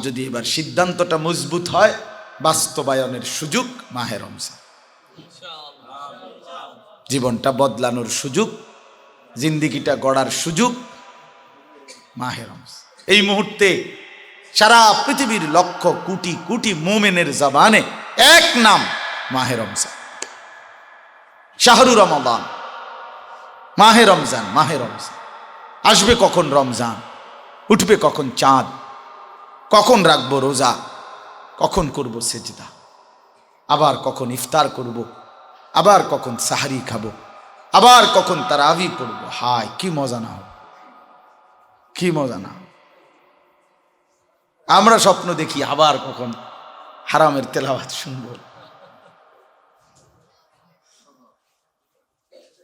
যদি এবার সিদ্ধান্তটা মজবুত হয়, বাস্তবায়নের সুযোগ মাহে রমজান, জীবনটা বদলানোর সুযোগ, জিন্দিগিটা গড়ার সুযোগ মাহে রমজান। এই মুহূর্তে সারা পৃথিবীর লক্ষ কোটি কোটি মুমিনের জবানে এক নাম মাহে রমজান, শাহরু রমাদান, মাহে রমজান, মাহে রমজান। আসবে কখন রমজান, উঠবে কখন চাঁদ, কখন রাখবো রোজা, কখন করব সেজদা, আবার কখন ইফতার করব, আবার কখন সাহারি খাবো, আবার কখন তারাবি পড়বো। হায় কি মজা না হবে, কি মজা না। আমরা স্বপ্ন দেখি আবার কখন হারামের তেলাওয়াত শুনবো।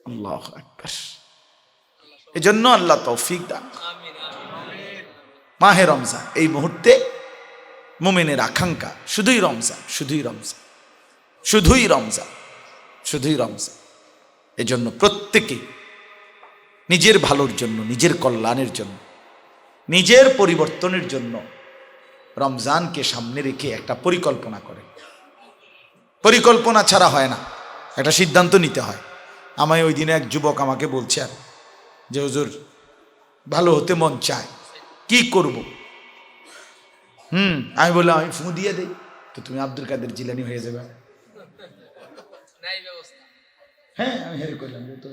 আল্লাহু আকবার। এজন্য আল্লাহ তৌফিক দান। মাহে রমজান এই মুহূর্তে মুমিনের আকাঙ্ক্ষা শুধুই রমজান, শুধুই রমজান, শুধুই রমজান, শুধুই রমজান। এজন্য প্রত্যেকে নিজের ভালোর জন্য, নিজের কল্যাণের জন্য, নিজের পরিবর্তনের জন্য রমজানকে সামনে রেখে একটা পরিকল্পনা করে। পরিকল্পনা ছাড়া হয় না, একটা সিদ্ধান্ত নিতে হয়। আমায় ওই দিনে এক যুবক আমাকে বলছে আর যে হুজুর ভালো হতে মন চায়, কি করব? আমি বললাম আমি ফু দিয়ে দেই, তো তুমি আব্দুল কাদের জিলানী হয়ে যাবে। হ্যাঁ আমি হেরে করলাম, তো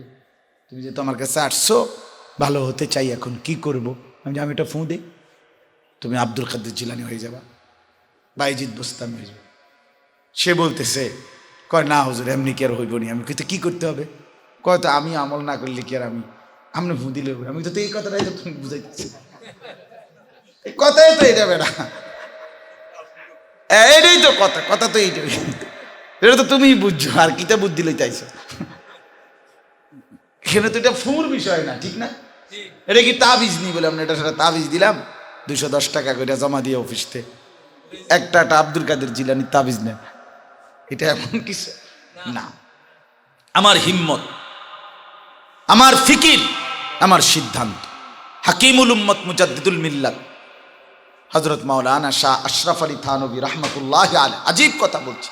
তুমি যে তোমার কাছে আসছো ভালো হতে চাই, এখন কি করব? আমি এটা ফু দিই, তুমি আব্দুল কাদের জিলানী হয়ে যাবা, বাইজিদ বুস্তামি হয়ে যাবে। সে বলতেছে কয় না হুজুর এমনি কি আর হইব নি। আমি কিন্তু কি করতে হবে? কয় তো আমি আমল না করলে কি আর আমি ফু দিলে আমি তো এই কথাটাই তো তুমি বুঝাইতেছি, এই কথাই তো এটা বেড়া, এটাই তো কথা, কথা তো এইটাই, এটা তো তুমি বুঝছো, আর কিতা বুদ্ধি লইতেছো এখানে তো এটা ফুর বিষয় না, ঠিক না? এটা কি তাবিজ নি বলে আমরা এটা সেটা তাবিজ দিলাম 210 টাকা করে জমা দিয়ে অফিসতে, একটা আব্দুল কাদের জিলানি তাবিজ নেন, এটা এমন কিছু না। আমার হিম্মত, আমার ফিকির, আমার সিদ্ধান্ত। হাকিমুল উম্মত মুজাদ্দিদুল মিল্লাত হযরত মাওলানা শাহ আশরাফ আলী থানভী রাহমাতুল্লাহ আলাইহি আজীব কথা বলছে,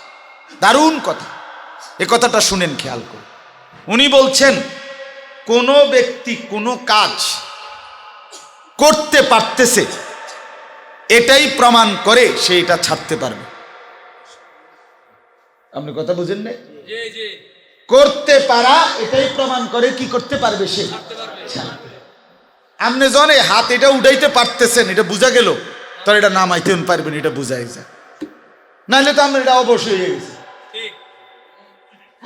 দারুণ কথা। এই কথাটা শুনেন খেয়াল করে। উনি বলছেন কোন ব্যক্তি কোন কাজ করতে পারতেছে এটাই প্রমাণ করে সে এটা ছাড়তে পারবে। আপনি কথা বুঝেন না? করতে পারা এটাই প্রমাণ করে কি করতে পারবে সে। আপনি জানে হাত এটা উঠাইতে পারতেছেন, এটা বোঝা গেল, তার এটা নামাইতে পারবেন, এটা বুঝাই যায়, নাহলে তো আমরা এটা অবশ্যই হয়ে গেছে।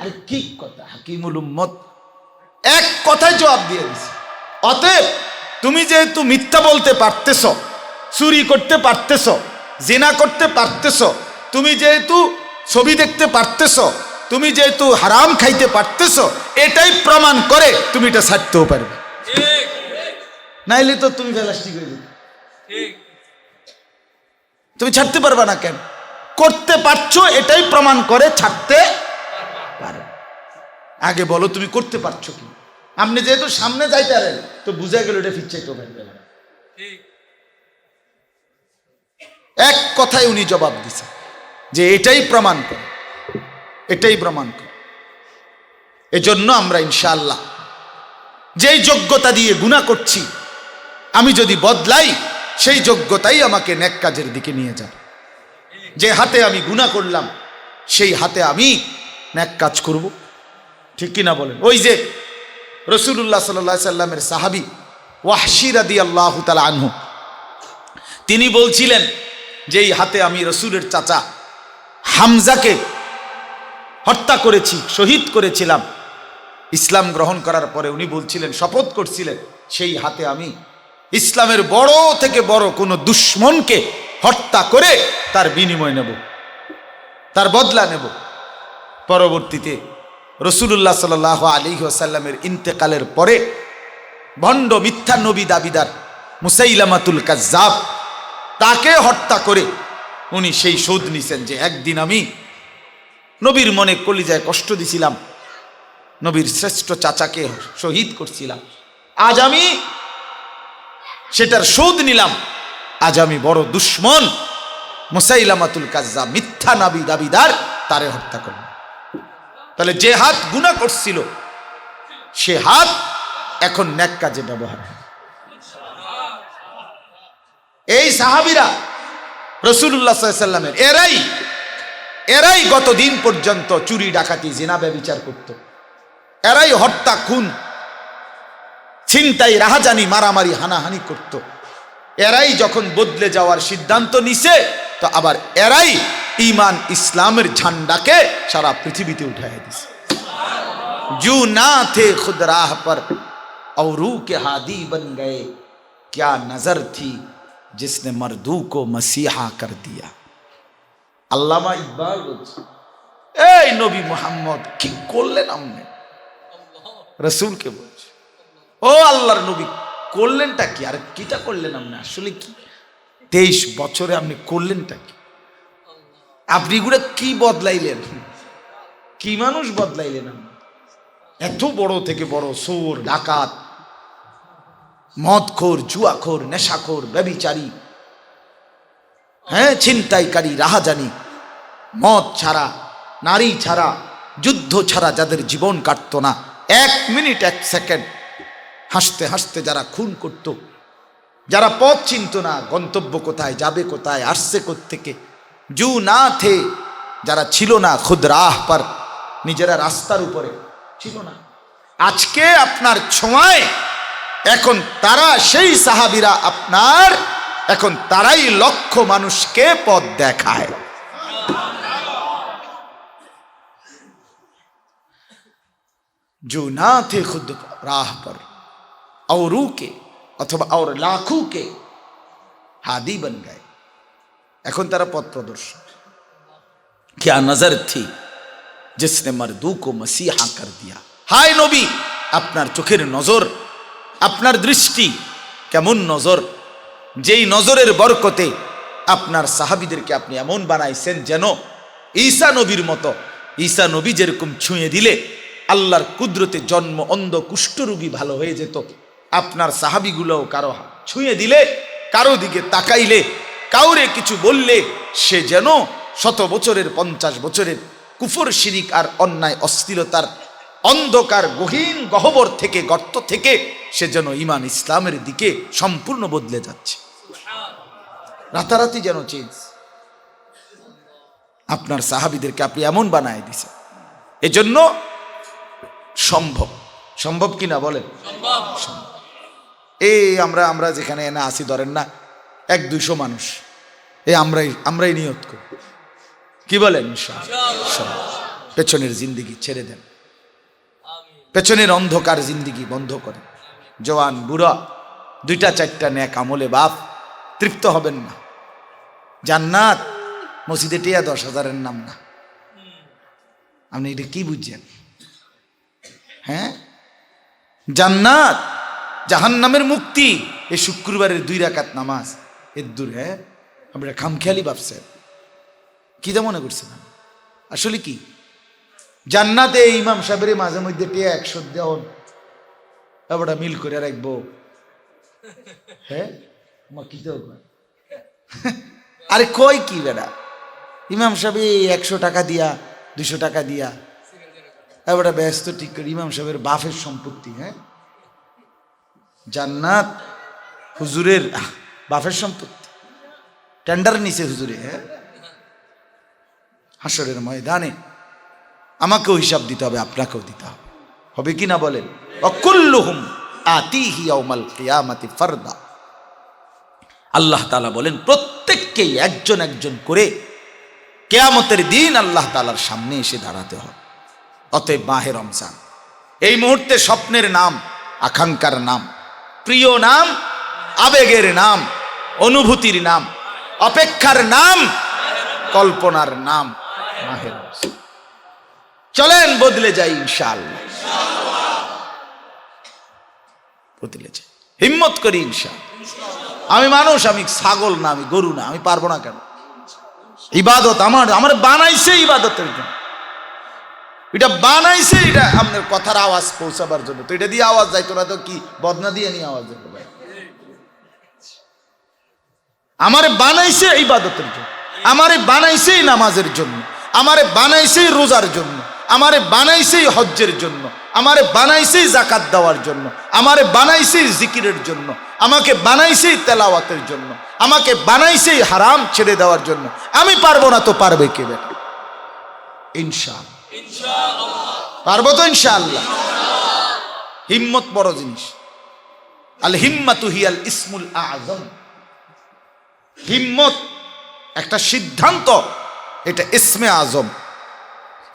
আর কি কথা, হাকিমুল উম্মত এক কথায় জবাব দিয়ে দিছে। অতএব তুমি যেহেতু মিথ্যা বলতে পারতেছ, চুরি করতে পারতেছ, জিনা করতে পারতেছ, তুমি যেহেতু ছবি দেখতে পারতেছ, তুমি যেহেতু হারাম খাইতে পারতেছ, এটাই প্রমাণ করে তুমি এটা ছাড়তেও পারবে, নাইলে তো তুমি প্লাস্টিক হয়ে যাবে। তুমি ছাড়তে পারবে না কেন? করতে পারছো এটাই প্রমাণ করে ছাড়তে পারবে। আগে বলো তুমি করতে পারছো কি? আপনি যেহেতু সামনে যাইতে পারেন তো বুঝা গেল এটা ফিরচাইতে পারবে না। এক কথায় উনি জবাব দিছে যে এটাই প্রমাণ করে, এটাই প্রমাণ করে। এজন্য আমরা ইনশাআল্লাহ যেই যোগ্যতা দিয়ে গুনাহ করছি, আমি যদি বদলাই সেই যোগ্যতাই আমাকে নেক কাজের দিকে নিয়ে যাবে। যে হাতে আমি গুনাহ করলাম সেই হাতে আমি নেক কাজ করব, ঠিক কিনা বলেন? ওই যে রাসূলুল্লাহ সাল্লাল্লাহু আলাইহি সাল্লামের সাহাবী ওয়াহশী রাদিয়াল্লাহু তাআলা আনহু, তিনি বলছিলেন যে এই হাতে আমি রাসূলের চাচা হামজাকে হত্যা করেছি, শহীদ করেছিলাম। ইসলাম গ্রহণ করার পরে উনি বলছিলেন, শপথ করছিলেন, সেই হাতে আমি ইসলামের বড় থেকে বড় কোনো দুশমনকে হত্যা করে তার বিনিময় নেব, তার বদলা নেব। পরবর্তীতে রাসূলুল্লাহ সাল্লাল্লাহু আলাইহি ওয়াসাল্লামের ইন্তেকালের পরে ভণ্ড মিথ্যা নবী দাবিদার মুসাইলামাতুল কাজ্জাব, তাকে হত্যা করে উনি সেই শোধ নিছেন যে একদিন আমি নবীর মনে কলিজায় কষ্ট দিছিলাম, নবীর শ্রেষ্ঠ চাচাকে শহীদ করছিলাম, আজ আমি সেটার শোধ নিলাম। আজ আমি বড় দুশমন মুসাইলামাতুল কাজ্জাব মিথ্যা নবী দাবিদার, তারে হত্যা করল। তাহলে যে হাত গুনাহ করছিল সে হাত এখন নেক কাজে ব্যবহার। এই সাহাবীরা রাসূলুল্লাহ সাল্লাল্লাহু আলাইহি ওয়াসাল্লামের এরাই গতদিন পর্যন্ত চুরি ডাকাতি জিনা ব্যভিচার করত, এরাই হত্যা খুন ছিনতাই রাহাজানি মারামারি হানাহানি করত। এরাই যখন বদলে যাওয়ার সিদ্ধান্ত নিছে তো আবার এরাই ঈমান ইসলামের ঝান্ডাকে সারা পৃথিবীতে উঠায় দিছে। जो ना थे खुद राह पर औरू के हादी बन गए, क्या नजर थी जिसने मर्दू को मसीहा कर दिया। আল্লামা ইকবাল বলছে, এই নবী মুহাম্মদ কি করলেন আপনি? রাসূলকে বলছে, ও আল্লাহর নবী করলেনটা কি? আর কিটা করলেন আপনি? আসলে কি 23 বছরে আপনি করলেনটা কি? আপনি গুলো কি বদলাইলেন? কি মানুষ বদলাইলেন আপনি? এত বড় থেকে বড় চোর ডাকাত মদখোর জুয়াখোর নেশাখোর ব্যভিচারী, হ্যাঁ ছিনতাইকারী রাহাজানি, মদ ছাড়া নারী ছাড়া যুদ্ধ ছাড়া যাদের জীবন কাটত না, 1 মিনিট 1 সেকেন্ড হাসতে হাসতে যারা খুন করত, যারা পথ চিনত না, গন্তব্য কোথায় যাবে কোথায় আসছে কোত্থেকে, জু না থে যারা ছিল না খুদ রাহ পর, নিজেরা রাস্তার উপরে ছিল না, আজকে আপনার ছোঁয়ায় এখন তারা সেই সাহাবীরা আপনার এখন তারাই লক্ষ মানুষকে পথ দেখায়। जो ना थे खुद राह पर औरू के अथवा और लाखों के हादी बन गए, এখন তারা পথ প্রদর্শক। क्या नजर थी जिसने मर्दू को मसीहा कर दिया। हाय नबी, আপনার চোখের নজর, আপনার দৃষ্টি কেমন নজর, যেই নজরের বরকতে আপনার সাহাবীদেরকে আপনি এমন বানাইছেন যেন ঈসা নবীর মতো। ঈসা নবী যেরকম ছুঁয়ে দিলে আল্লাহর কুদরতে জন্ম অন্ধ কুষ্ঠরোগী ভালো হয়ে যেত, আপনার সাহাবীগুলোও কারো ছুঁয়ে দিলে, কারো দিকে তাকাইলে, কাউরে কিছু বললে সে যেন 100 বছরের 50 বছরের কুফর শিরিক আর অন্যায় অশ্লীলতার অন্ধকার গহীন গহ্বর থেকে গর্ত থেকে সে যেন ঈমান ইসলামের দিকে সম্পূর্ণ বদলে যাচ্ছে, রাতারাতি যেন চেঞ্জ। আপনার সাহাবীদেরকে আপনি এমন বানায় দিয়েছেন, এজন্য সম্ভব। সম্ভব কিনা বলেন? সম্ভব। এই আমরা যেখানে এনে আসি ধরেন না 100-200 মানুষ, এই আমরাই নিয়ত করি, কি বলেন? ইনশাআল্লাহ। পেছনের জিন্দেগি ছেড়ে দেন, পেছনের অন্ধকার জিন্দেগি বন্ধ করেন। জওয়ান বুড়া 2টা-4টা নেক আমলে বাপ তৃপ্ত হবেন না। জান্নাত মসজিদে টিয়া 10,000-এর নাম না। আপনি এটা কি বুঝছেন? হ্যাঁ, জান্নাত জাহান্নামের মুক্তি এই শুক্রবারের 2 রাকাত নামাজ এর দূর। হ্যাঁ, আপনারা খামখেয়ালি ভাবছেন, কি যা মনে করছেন? আসলে কি জান্নাতে ইমাম সাহেবের মাঝে মধ্যে টিয়া 100 দেওয়ান এবারটা মিল করে রাখবো। হ্যাঁ, কি তো আরে কই কি বেড়া, ইমাম সাহেব 100 টাকা দিয়া 200 টাকা দিয়া এবারটা ব্যস্ত ঠিক করে ইমাম সাহেবের বাফের সম্পত্তি। হ্যাঁ, জান্নাত হুজুরের বাফের সম্পত্তি, টেন্ডার নিছে হুজুরে। হ্যাঁ, হাসরের ময়দানে আমাকেও হিসাব দিতে হবে, আপনাকেও দিতে হবে, হবে কি না বলেন? ওয়াকুল্লুহুম আতিহি ইয়াউমাল কিয়ামাতি ফারদা। আল্লাহ তাআলা বলেন প্রত্যেককেই একজন একজন করে কিয়ামতের দিন আল্লাহ তাআলার সামনে এসে দাঁড়াতে হবে। অতএব মাহে রমজান এই মুহূর্তে স্বপ্নের নাম, আকাঙ্ক্ষার নাম, প্রিয় নাম, আবেগের নাম, অনুভূতির নাম, অপেক্ষার নাম, কল্পনার নাম মাহে রমজান। চলেন বদলে যাই ইনশাআল্লাহ, বদলে যাই, হিম্মত করি ইনশাআল্লাহ। আমি মানুষ, আমি ছাগল না, আমি গরু না, আমি পারবো না কেন? ইবাদত আমার বানাইছে ইবাদতের জন্য, এটা বানাইছে, এটা আপনার কথার আওয়াজ পৌঁছাবার জন্য। তো এটা দিয়ে আওয়াজ যাইতো না তো কি বদনা দিয়ে নিয়ে আওয়াজ যাইতো? ভাই আমার বানাইছে ইবাদতের জন্য। আমারে বানাইছেই নামাজের জন্য, আমারে বানাইছেই রোজার জন্য, আমারে বানাইছেই হজ্জের জন্য, আমারে বানাইছেই জাকাত দেওয়ার জন্য, আমারে বানাইছেই জিকিরের জন্য, আমাকে বানাইছেই তেলাওয়াতের জন্য, আমাকে বানাইছেই হারাম ছেড়ে দেওয়ার জন্য। আমি পারবো না তো পারবে কে বেটা? ইনশাআল্লাহ পারবো তো ইনশাআল্লাহ। হিম্মত বড় জিনিস। আল হিম্মাতু হিয়াল ইসমুল আযম। হিম্মত একটা সিদ্ধান্ত, এটা ইসমে আজম।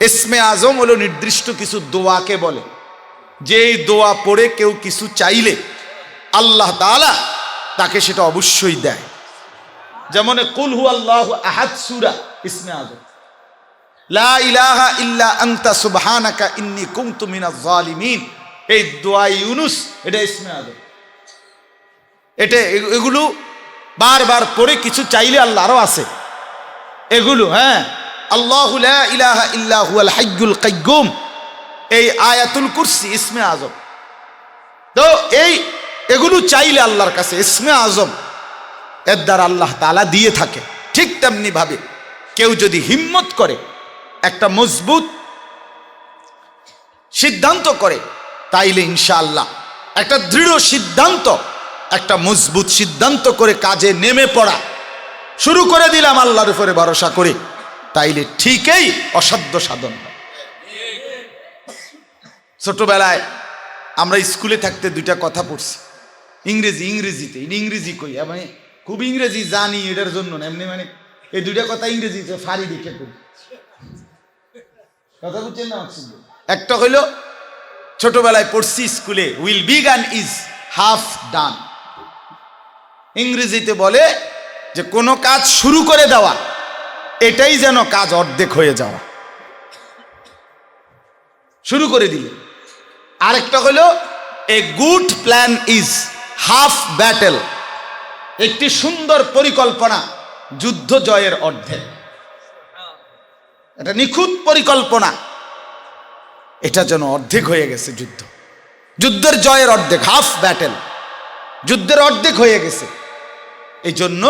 ইসমে আজম হলো নির্দিষ্ট কিছু দোয়াকে বলে, যে দোয়া পড়ে কেউ কিছু চাইলে আল্লাহ তাআলা তাকে সেটা অবশ্যই দেয়। যেমন কুল হু আল্লাহু আহাদ সূরা ইসমে আজম, লা ইলাহা ইল্লা আনতা সুবহানাকা ইন্নী কুনতু মিনাজ জালিমিন, এই দোয়া ইউনুস, এটা ইসমে আজম। এটা এগুলো বারবার পড়ে কিছু চাইলে আল্লাহ আরো আছে এগুলো। হ্যাঁ, আল্লাহু লা ইলাহা ইল্লা হুয়াল হাইয়ুল কাইয়্যুম, এই আয়াতুল কুরসি ইসমে আজম। তো এগুলো চাইলে আল্লাহর কাছে ইসমে আজম, এর দ্বারা আল্লাহ তাআলা দিয়ে থাকে। ঠিক তেমনি ভাবে কেউ যদি হিম্মত করে, একটা মজবুত সিদ্ধান্ত করে, তাইলে ইনশাআল্লাহ একটা দৃঢ় সিদ্ধান্ত, একটা মজবুত সিদ্ধান্ত করে কাজে নেমে পড়া শুরু করে দিলাম আল্লাহর উপরে ভরসা করে, তাইলে ঠিকই অসাধ্য সাধন হয়। ছোটবেলায় আমরা স্কুলে থাকতে দুইটা কথা পড়ছি ইংরেজিতে। ইংরেজি কই, মানে খুব ইংরেজি জানি এটার জন্য না, এমনি মানে এই দুইটা কথা ইংরেজিতে ফারি দেখে করি। কথা বুঝছেন না? একটা হইল ছোটবেলায় পড়ছি স্কুলে, উইল বিগান ইজ হাফ ডান। ইংরেজিতে বলে যে কোনো কাজ শুরু করে দেওয়া, এটাই যেন কাজ অর্ধেক হয়ে যাওয়া, শুরু করে দিলে। আরেকটা হলো a good plan is half battle, একটি সুন্দর পরিকল্পনা যুদ্ধ জয়ের অর্ধেক। এটা নিখুঁত পরিকল্পনা, এটা যেন অর্ধেক হয়ে গেছে। যুদ্ধের জয়ের অর্ধেক, হাফ ব্যাটেল, যুদ্ধের অর্ধেক হয়ে গেছে। এই জন্য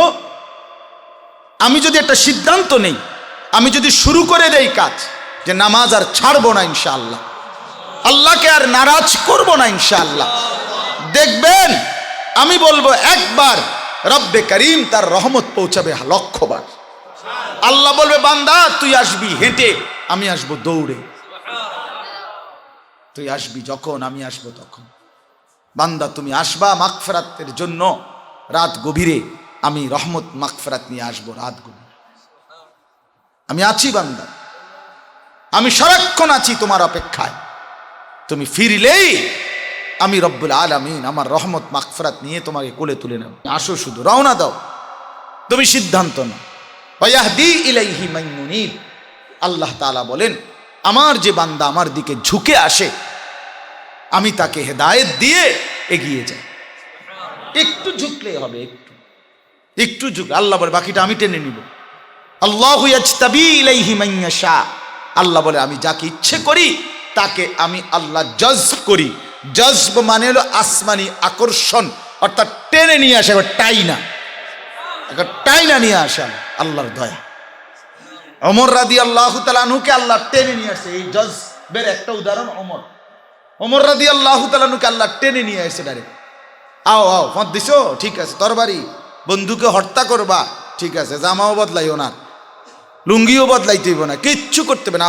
আমি যদি একটা সিদ্ধান্ত নেই, আমি যদি শুরু করে দেই কাজ, যে নামাজ আর ছাড়বো না ইনশাআল্লাহ, আল্লাহকে আর নারাজ করব না ইনশাআল্লাহ, দেখবেন আমি বলবো একবার, রব্বে করিম তার রহমত পৌঁছাবে 1,00,000 বার। আল্লাহ বলবে বান্দা তুই আসবি হেঁটে, আমি আসবো দৌড়ে। তুই আসবি যখন, আমি আসবো তখন। বান্দা তুমি আসবা মাগফিরাতের জন্য রাত গভীরে, আমি রহমত মাগফিরাত নিয়ে আসবো রাত গভীরে। আমি আছি বান্দা, আমি সারাক্ষণ আছি তোমার অপেক্ষায়। তুমি ফিরলেই আমি রব্বুল আলামিন আমার রহমত মাগফিরাত নিয়ে তোমাকে কোলে তুলে নেব। আসো, শুধু রওনা দাও, তুমি সিদ্ধান্ত নাও। ওয়াহদি ইলাইহি মান মুনিব, আল্লাহ তাআলা বলেন আমার যে বান্দা আমার দিকে ঝুঁকে আসে, আমি তাকে হেদায়েত দিয়ে এগিয়ে যাই। একটু ঝুঁকলেই হবে, একটু ঝুঁক। আল্লাহ বলে বাকিটা আমি টেনে নিব। আল্লাহু ইয়াজতাবি ইলাইহি মান ইয়াশা, আল্লাহ বলে আমি যাকে ইচ্ছে করি তাকে আমি আল্লাহ জজব করি। জজব মানে হলো আসমানি আকর্ষণ, অর্থাৎ টেনে নিয়ে আসে, টাইনা নিয়ে আসে আল্লাহর দয়া। ওমর রাদিয়াল্লাহু তাআলা আনহুকে আল্লাহ টেনে নিয়ে আসে, এই জজবের একটা উদাহরণ ওমর রাদিয়াল্লাহু তাআলা আনহুকে আল্লাহ টেনে নিয়ে আসে ডাইরেক্ট। আও মত দিছো, ঠিক আছে, তরবারি বন্ধুকে হত্যা করবা, ঠিক আছে, জামাও বদলাইও না, লুঙ্গিও বদলাইতে হইব না, কিচ্ছু করতে হবে না,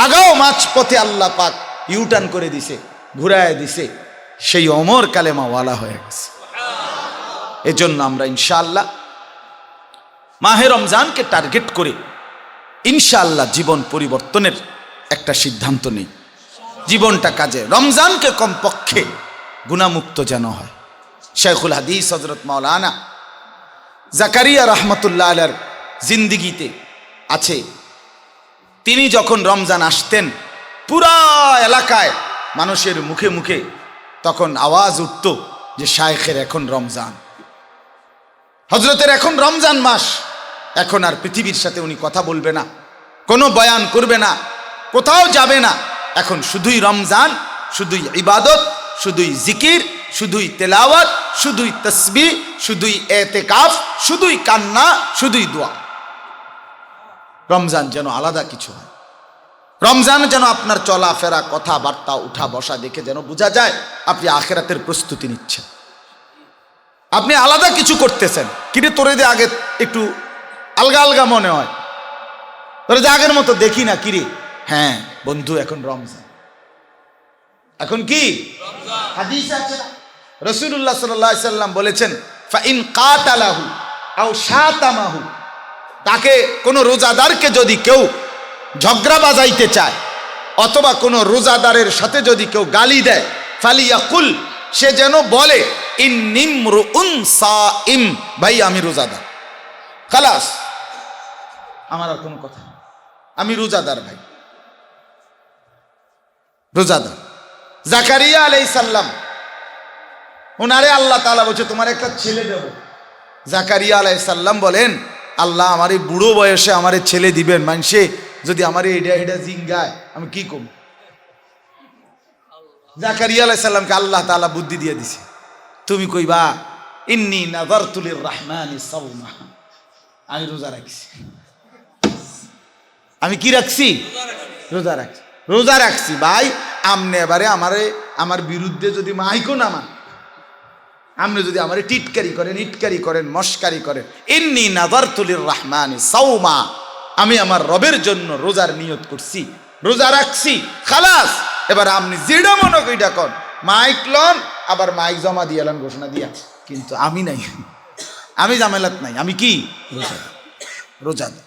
আগাও মাঝ পথে আল্লাহ পাক ইউটার্ন করে দিছে, ঘুরায় দিছে, সেই ওমর কালেমাওয়ালা হয়ে গেছে। এজন্য আমরা ইনশাআল্লাহ মাহে রমজানকে টার্গেট করে ইনশাআল্লাহ জীবন পরিবর্তনের একটা সিদ্ধান্ত নেই। জীবনটা কাজে, রমজানকে কমপক্ষে গুনাহমুক্ত যেন হয়। শেখুল হাদিস হযরত মাওলানা জাকারিয়া রাহমাতুল্লাহ আলাইহির জিন্দেগিতে আছে, তিনি যখন রমজান আসতেন পুরা এলাকায় মানুষের মুখে মুখে তখন আওয়াজ উঠত যে শায়েখের এখন রমজান, হযরতের এখন রমজান মাস, এখন আর পৃথিবীর সাথে উনি কথা বলবে না, কোনো বয়ান করবে না, কোথাও যাবে না, এখন শুধুই রমজান, শুধুই ইবাদত, শুধুই জিকির, শুধুই তেলাওয়াত, শুধুই তাসবিহ, শুধুই এতেকাফ, শুধুই কান্না, শুধুই দোয়া। রমজান যেন আলাদা কিছু হয়। রমজান যেন আপনার চলাফেরা, কথাবার্তা, উঠা বসা দেখে যেন বোঝা যায় আপনি আখিরাতের প্রস্তুতি নিচ্ছেন, আপনি আলাদা কিছু করতেছেন। কিরে তোরে যে আগে একটু আলগা আলগা মনে হয়, তোরে যে আগের মতো দেখি না, কিরে? হ্যাঁ বন্ধু, এখন রমজান, এখন কি হাদিস আছে না, রাসূলুল্লাহ সাল্লাল্লাহু আলাইহি সাল্লাম বলেছেন, ফাইন কাতালাহু আও শাতামাহু, তাকে কোনো রোজাদারকে যদি কেউ ঝগড়া বাজাইতে চায় অথবা কোনো রোজাদারের সাথে যদি কেউ গালি দেয়, ফালিয়াকুল, সে যেন বলে ইন্নিমরুউন সাইম, ভাই আমি রোজাদার, খালাস, আমার আর কোনো কথা নেই, আমি রোজাদার ভাই, রোজাদার। জাকারিয়া আলাইহিস সালাম, ওনারে আল্লাহ তাআলা বলছে তোমার একটা ছেলে দেব। জাকারিয়া আলাইহিস সালাম বলেন, আল্লাহ আমার এই বুড়ো বয়সে আমার ছেলে দিবেন, মানুষে যদি আমার এটা জিঙ্গায় আমি কি করব? জাকারিয়া আলাইহিস সালামকে আল্লাহ তাআলা বুদ্ধি দিয়ে দিছে, তুমি কইবা ইন্নী নাযারতু লিররহমানি সাওমা, আমি রোজা রাখছি। আমি কি রাখছি? রোজা রাখছি, রোজা রাখছি ভাই। আমনে এবারে আমার বিরুদ্ধে যদি মাইকো না মান, আপনি যদি আমার টিটকারি করেন, ইটকারি করেন, মস্কারি করেন, ইন্নী নাযারতু লিররহমানি সাওমা, আমি আমার রবের জন্য রোজার নিয়ত করছি, রোজা রাখছি, খালাস। এবার আপনি যেটা মনে কইটা কর, মাইক লন, আবার মাইক জমা দিয়ে এলেন ঘোষণা দিয়া, কিন্তু আমি নাই, আমি জামেলাত নাই, আমি কি রোজাদার,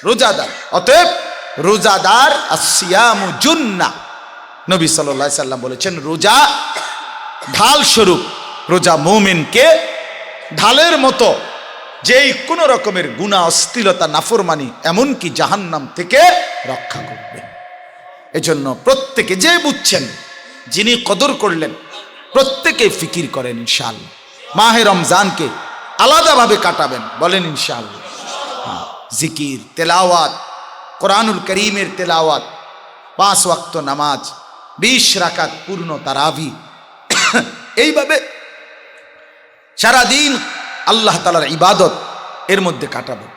রোজাদার। অতএব রোজাদার আসিয়ামু জুন্নাহ, নবী সাল্লাল্লাহু আলাইহি সাল্লাম বলেছেন রোজা ঢাল স্বরূপ, রোজা মুমিনকে ঢালের মতো যেই কোনো রকমের গুনাহ, অশ্লীলতা, নাফরমানি, এমনকি জাহান্নাম থেকে রক্ষা করবে। এজন্য প্রত্যেকে যে বুঝছেন, যিনি কদর করলেন, প্রত্যেকে ফিকির করেন ইনশাআল্লাহ মাহে রমজানকে আলাদাভাবে কাটাবেন, বলেন ইনশাআল্লাহ। জিকির, তেলাওয়াত, কোরআনুল করিমের তেলাওয়াত, 5 ওয়াক্ত নামাজ, 20 রাকাত পূর্ণ তারাবি, এইভাবে সারাদিন আল্লাহ তাআলার ইবাদত এর মধ্যে কাটাবো।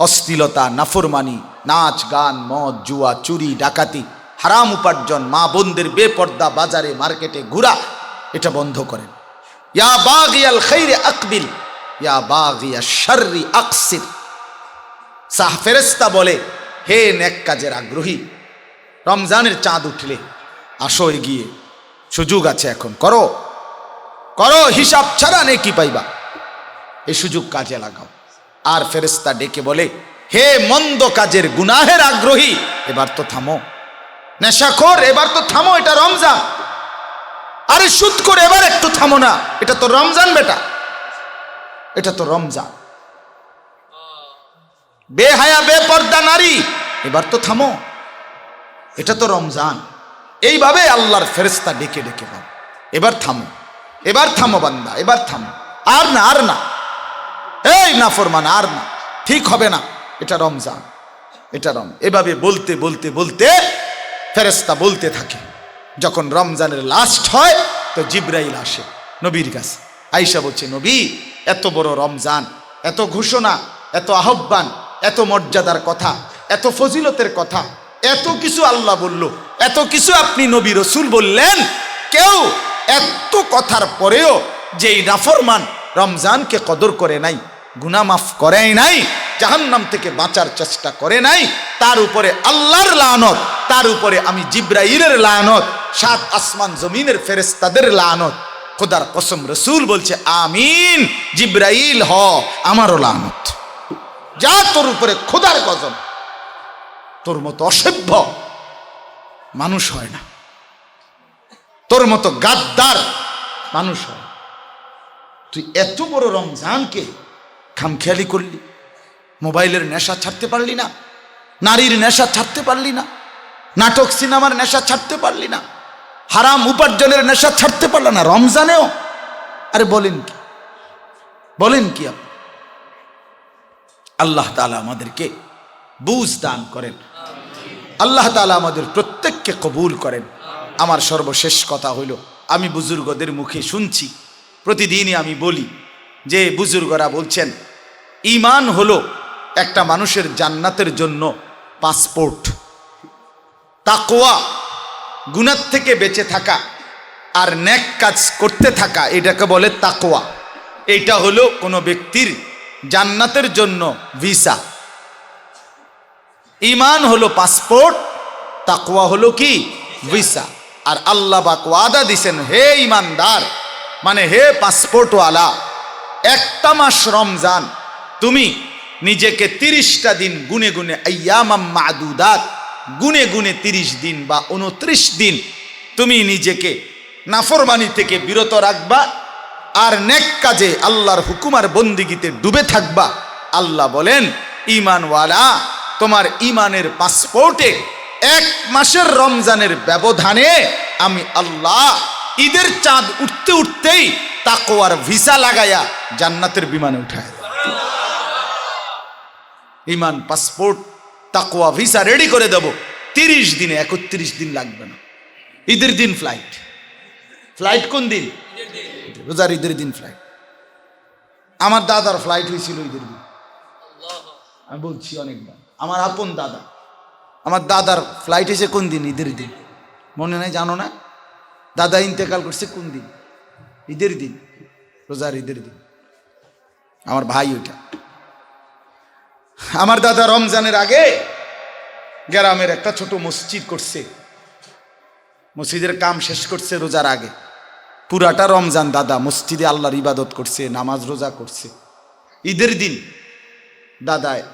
অশ্লীলতা, নাফরমানি, নাচ গান, মদ, জুয়া, চুরি, ডাকাতি, হারাম উপার্জন, মা বোনদের বেপর্দা, বাজারে মার্কেটে ঘোরা, এটা বন্ধ করেন। ইয়া বাগিয়াল খাইরে আকবিল, ইয়া বাগিয়াশ শাররি আকসির। ফেরেশতা বলে, হে নেক কাজের আগ্রহী, রমজানের চাঁদ উঠলে আসো এগিয়ে, সুযোগ আছে এখন, করো করো, হিসাব ছাড়া নেকি পাইবা, এই সুযোগ কাজে লাগাও। আর ফেরেশতা ডেকে বলে, হে মন্দ কাজের গুনাহের আগ্রহী, এবার তো থামো, নেশাখোর এবার তো থামো, এটা রমজান। আরে সুদ করে এবার একটু থামো না, এটা তো রমজান বেটা, এটা তো রমজান। বেহায়া বেপর্দা নারী, এবার তো থামো, এটা তো রমজান। এইভাবে আল্লাহর ফেরেশতা ডেকে ডেকে বল, এবার থামো, এবার থামো বান্দা, এবার থামো, আর না, আর না, এই নাফরমান, আর না, ঠিক হবে না, এটা রমজান, এটা এভাবে বলতে বলতে বলতে ফেরেশতা বলতে থাকে। যখন রমজানের লাস্ট হয় তো জিবরাইল আসে নবীর কাছে, আয়েশা বলছে, নবী এত বড় রমজান, এত ঘোষণা, এত আহ্বান, এত মর্যাদার কথা, এত ফজিলতের কথা, এত কিছু আল্লাহ বলল, এত কিছু আপনি নবী রসুল বললেন, কেউ এত কথার পরেও যেই নাফরমান রমজানকে কদর করে নাই, গুনাহ মাফ করে নাই, জাহান্নাম থেকে বাঁচার চেষ্টা করে নাই, তার উপরে আল্লাহর লানত, তার উপরে আমি জিবরাইলের লানত, 7 আসমান জমিনের ফেরেশতাদের লানত। খোদার কসম, রসুল বলছে আমিন, জিবরাইল হ আমারও লানত, যা তোর উপরে খোদার কসম, তোর মতো অসভ্য মানুষ হয় না, তোর মতো গাদ্দার মানুষ হয়। তুই এত বড় রমজানকে খামখেয়ালি করলি, মোবাইলের নেশা ছাড়তে পারলি না, নারীর নেশা ছাড়তে পারলি না, নাটক সিনেমার নেশা ছাড়তে পারলি না, হারাম উপার্জনের নেশা ছাড়তে পারল না রমজানেও। আরে বলেন কি, বলেন কি আপনি? আল্লাহ তাআলা আমাদেরকে বুঝ দান করেন, আল্লাহ তাআলা আমাদের প্রত্যেককে কবুল করেন। আমার সর্বশেষ কথা হইল, আমি বুজুর্গদের মুখে শুনছি, প্রতিদিনই আমি বলি যে বুজুর্গরা বলছেন ঈমান হলো একটা মানুষের জান্নাতের জন্য পাসপোর্ট। তাকওয়া, গুনাহ থেকে বেঁচে থাকা আর নেক কাজ করতে থাকা, এটাকে বলে তাকওয়া। এইটা হলো কোনো ব্যক্তির জান্নাতের জন্য ভিসা। ঈমান হলো পাসপোর্ট, তাকওয়া হলো কি ভিসা। আর আল্লাহ পাক ওয়াদা দিছেন, হে ঈমানদার, মানে হে পাসপোর্টওয়ালা, একটা মাস রমজান তুমি নিজেকে 30টা দিন গুনে গুনে, আইয়ামাম মাদুদাত, গুনে গুনে 30 দিন বা 29 দিন তুমি নিজেকে নাফরমানি থেকে বিরত রাখবা আর নেক কাজে আল্লাহর হুকুম আর বন্দিগিতে ডুবে থাকবা। আল্লাহ বলেন, ঈমানওয়ালা, তোমার ঈমানের পাসপোর্টে 1 মাসের রমজানের ব্যবধানে আমি আল্লাহ ঈদের চাঁদ উঠতে উঠতেই তাকওয়ার ভিসা লাগায়া জান্নাতের বিমানে উঠায়। ঈমান পাসপোর্ট তাকওয়া ভিসা রেডি করে দেব 30 দিনে, 31 দিন লাগবে না। ঈদের দিন ফ্লাইট। ফ্লাইট কোন দিন? রোজার ঈদের দিন ফ্লাইট। আমার দাদার ফ্লাইট হয়েছিল ঈদের দিন, আমি বলছি অনেকবার। আমার আপন দাদা, আমার দাদার ফ্লাইট হয়েছে কোন দিন? ঈদের দিন। মনে নাই? জানো না? দাদা ইন্তেকাল করছে কোন দিন? ঈদের দিন, রোজার ঈদের দিন। আমার ভাই ওইটা। আমার দাদা রমজানের আগে গ্রামের একটা ছোট মসজিদ করছে, মসজিদের কাম শেষ করছে রোজার আগে। পুরাটা রমজান দাদা মসজিদে আল্লাহর ইবাদত করছে, নামাজ রোজা করছে। ঈদের দিন দাদায়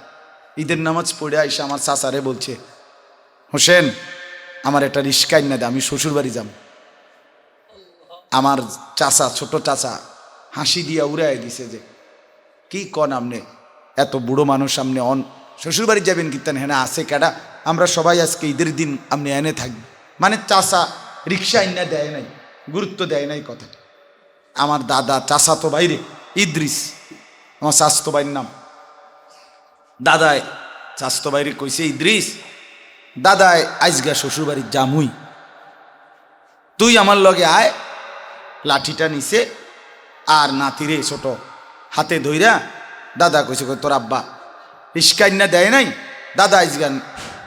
ঈদের নামাজ পড়ে আইসা আমার চাচারে বলছে, হোসেন, আমার একটা রিস্কা এনে দে, আমি শ্বশুর বাড়ি যাব। আমার চাচা, ছোট চাচা হাসি দিয়া উড়াই দিছে যে, কি কন আপনি, এত বুড়ো মানুষ আপনি শ্বশুর বাড়ি যাবেন কীর্তন? হ্যাঁ আছে কেডা, আমরা সবাই আজকে ঈদের দিন আপনি এনে থাকবেন। মানে চাচা রিক্সা এনে দেয় নাই, গুরুত্ব দেয় নাই কথা। আমার দাদা চাচা তো বাইরে ইদ্রিস, আমার চাচতো ভাইয়ের নাম। দাদায় চাচতো বাইরে কইছে, ইদ্রিস, দাদায় আইজগা শ্বশুর বাড়ির জামুই, তুই আমার লগে আয়। লাঠিটা নিছে আর নাতিরে ছোট হাতে ধইরা দাদা কইছে, তোর আব্বা রিস্কা না দেয় নাই, দাদা আইজগান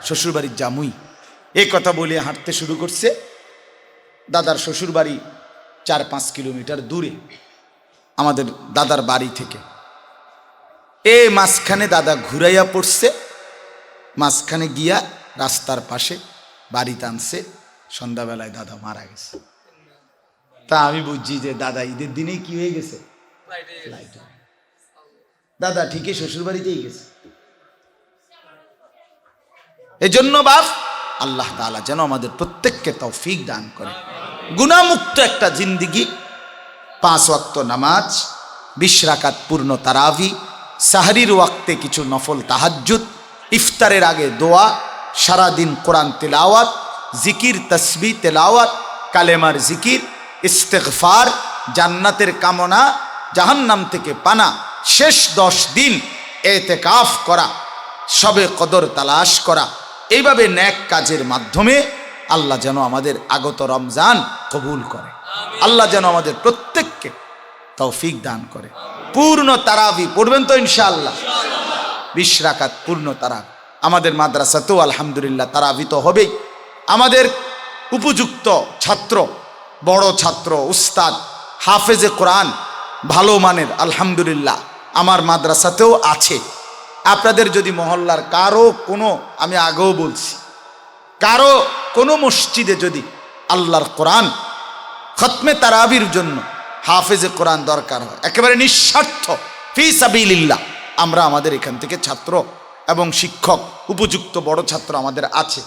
শ্বশুর বাড়ির জামুই। এই কথা বলে হাঁটতে শুরু করছে। দাদার শ্বশুর বাড়ি 4-5 কিলোমিটার দূরে আমাদের দাদার বাড়ি থেকে। এই মাঝখানে দাদা ঘুরাইয়া পড়ছে, মাঝখানে গিয়া রাস্তার পাশে বাড়ি টানছে। সন্ধ্যাবেলায় দাদা মারা গেছে। তা আমি বুঝছি যে দাদা ঈদের দিনেই কি হয়ে গেছে, দাদা ঠিকই শ্বশুর বাড়িতেই গেছে। এজন্য বাপ, আল্লাহ তাআলা যেন আমাদের প্রত্যেককে তৌফিক দান করে, গুনাহমুক্ত একটা জিন্দিগি, 5 ওয়াক্ত নামাজ, 20 রাকাত পূর্ণ তারাবি, সাহরির ওয়াক্তে কিছু নফল তাহাজ্জুদ, ইফতারের আগে দোয়া, সারাদিন কোরআন তেলাওয়াত, জিকির তসবিহ তেলাওয়াত, কালেমার জিকির, ইস্তেগফার, জান্নাতের কামনা, জাহান্নাম থেকে পানা, শেষ 10 দিন এতেকাফ করা, শবে কদর তালাশ করা। এইভাবে নেক কাজের মাধ্যমে আল্লাহ যেন আমাদের আগত রমজান কবুল করে। আল্লাহ যেন আমাদের প্রত্যেককে তৌফিক দান করে। পূর্ণ তারাবি পড়বেন তো ইনশাআল্লাহ? 20 রাকাত পূর্ণ তারাবি। আমাদের মাদ্রাসাতেও আলহামদুলিল্লাহ তারাবি তো হবেই। আমাদের উপযুক্ত ছাত্র, বড় ছাত্র, উস্তাদ, হাফেজে কোরআন ভালো মানের আলহামদুলিল্লাহ আমার মাদ্রাসাতেও আছে। আপনাদের যদি মহল্লার কারো কোনো, আমি আগেও বলছি, কারো কোনো মসজিদে যদি আল্লাহর কোরআন খতমে তারাবির জন্য হাফেজে কোরআন দরকার হয়, একেবারে নিঃস্বার্থ ফি সাবিলিল্লাহ, আমরা আমাদের এখান থেকে ছাত্র এবং শিক্ষক, উপযুক্ত বড় ছাত্র আমাদের আছে।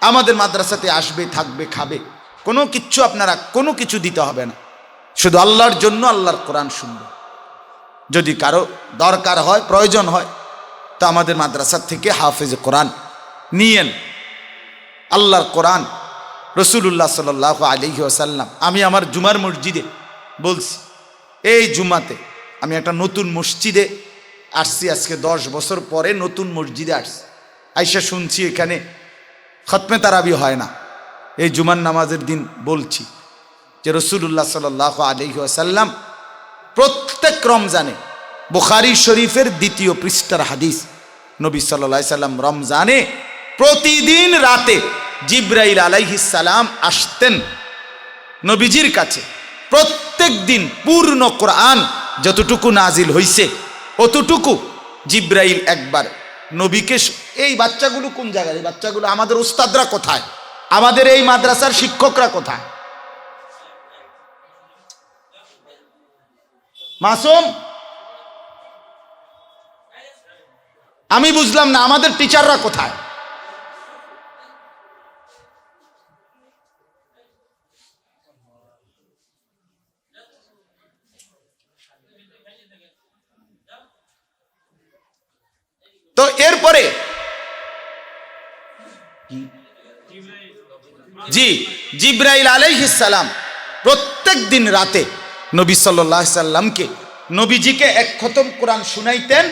আমাদের মাদ্রাসাতে আসবে, থাকবে, খাবে, কোনো কিচ্ছু আপনারা কোনো কিছু দিতে হবে না, শুধু আল্লাহর জন্য আল্লাহর কোরআন শুনবে। যদি কারো দরকার হয়, প্রয়োজন হয়, তো আমাদের মাদ্রাসা থেকে হাফেজে কোরআন নিয়েন। আল্লাহর কোরআন রাসূলুল্লাহ সাল্লাল্লাহু আলাইহি ওয়াসাল্লাম, আমি আমার জুমার মসজিদে বলছি, এই জুমাতে আমি একটা নতুন মসজিদে আসছি, আজকে 10 বছর পরে নতুন মসজিদে আসছি। আইসা শুনছি এখানে খতমে তারাবি হয় না। এই জুমার নামাজের দিন বলছি যে রাসূলুল্লাহ সাল্লাল্লাহু আলাইহি ওয়াসাল্লাম প্রত্যেক রমজানে বুখারী শরীফের 2য় পৃষ্ঠার হাদিস। নবী সাল্লাল্লাহু আলাইহি সাল্লাম রমজানে প্রতিদিন রাতে জিবরাইল আলাইহিস সালাম আসতেন নবীজির কাছে। প্রত্যেক দিন পূর্ণ কোরআন যতটুকু নাজিল হইছে অতটুকু জিবরাইল একবার নবীকে। এই বাচ্চাগুলো কোন জায়গায়? এই বাচ্চাগুলো আমাদের উস্তাদরা কোথায়? আমাদের এই মাদ্রাসার শিক্ষকরা কোথায়? মাসুম, আমি বুঝলাম না আমাদের টিচাররা কোথায়? তো এরপরে জি জিবরাইল আলাইহিস সালাম প্রত্যেক দিন রাতে নবী সাল্লাল্লাহু আলাইহি সাল্লামকে নবীজিকে এক খতম কোরআন শুনাইতেন,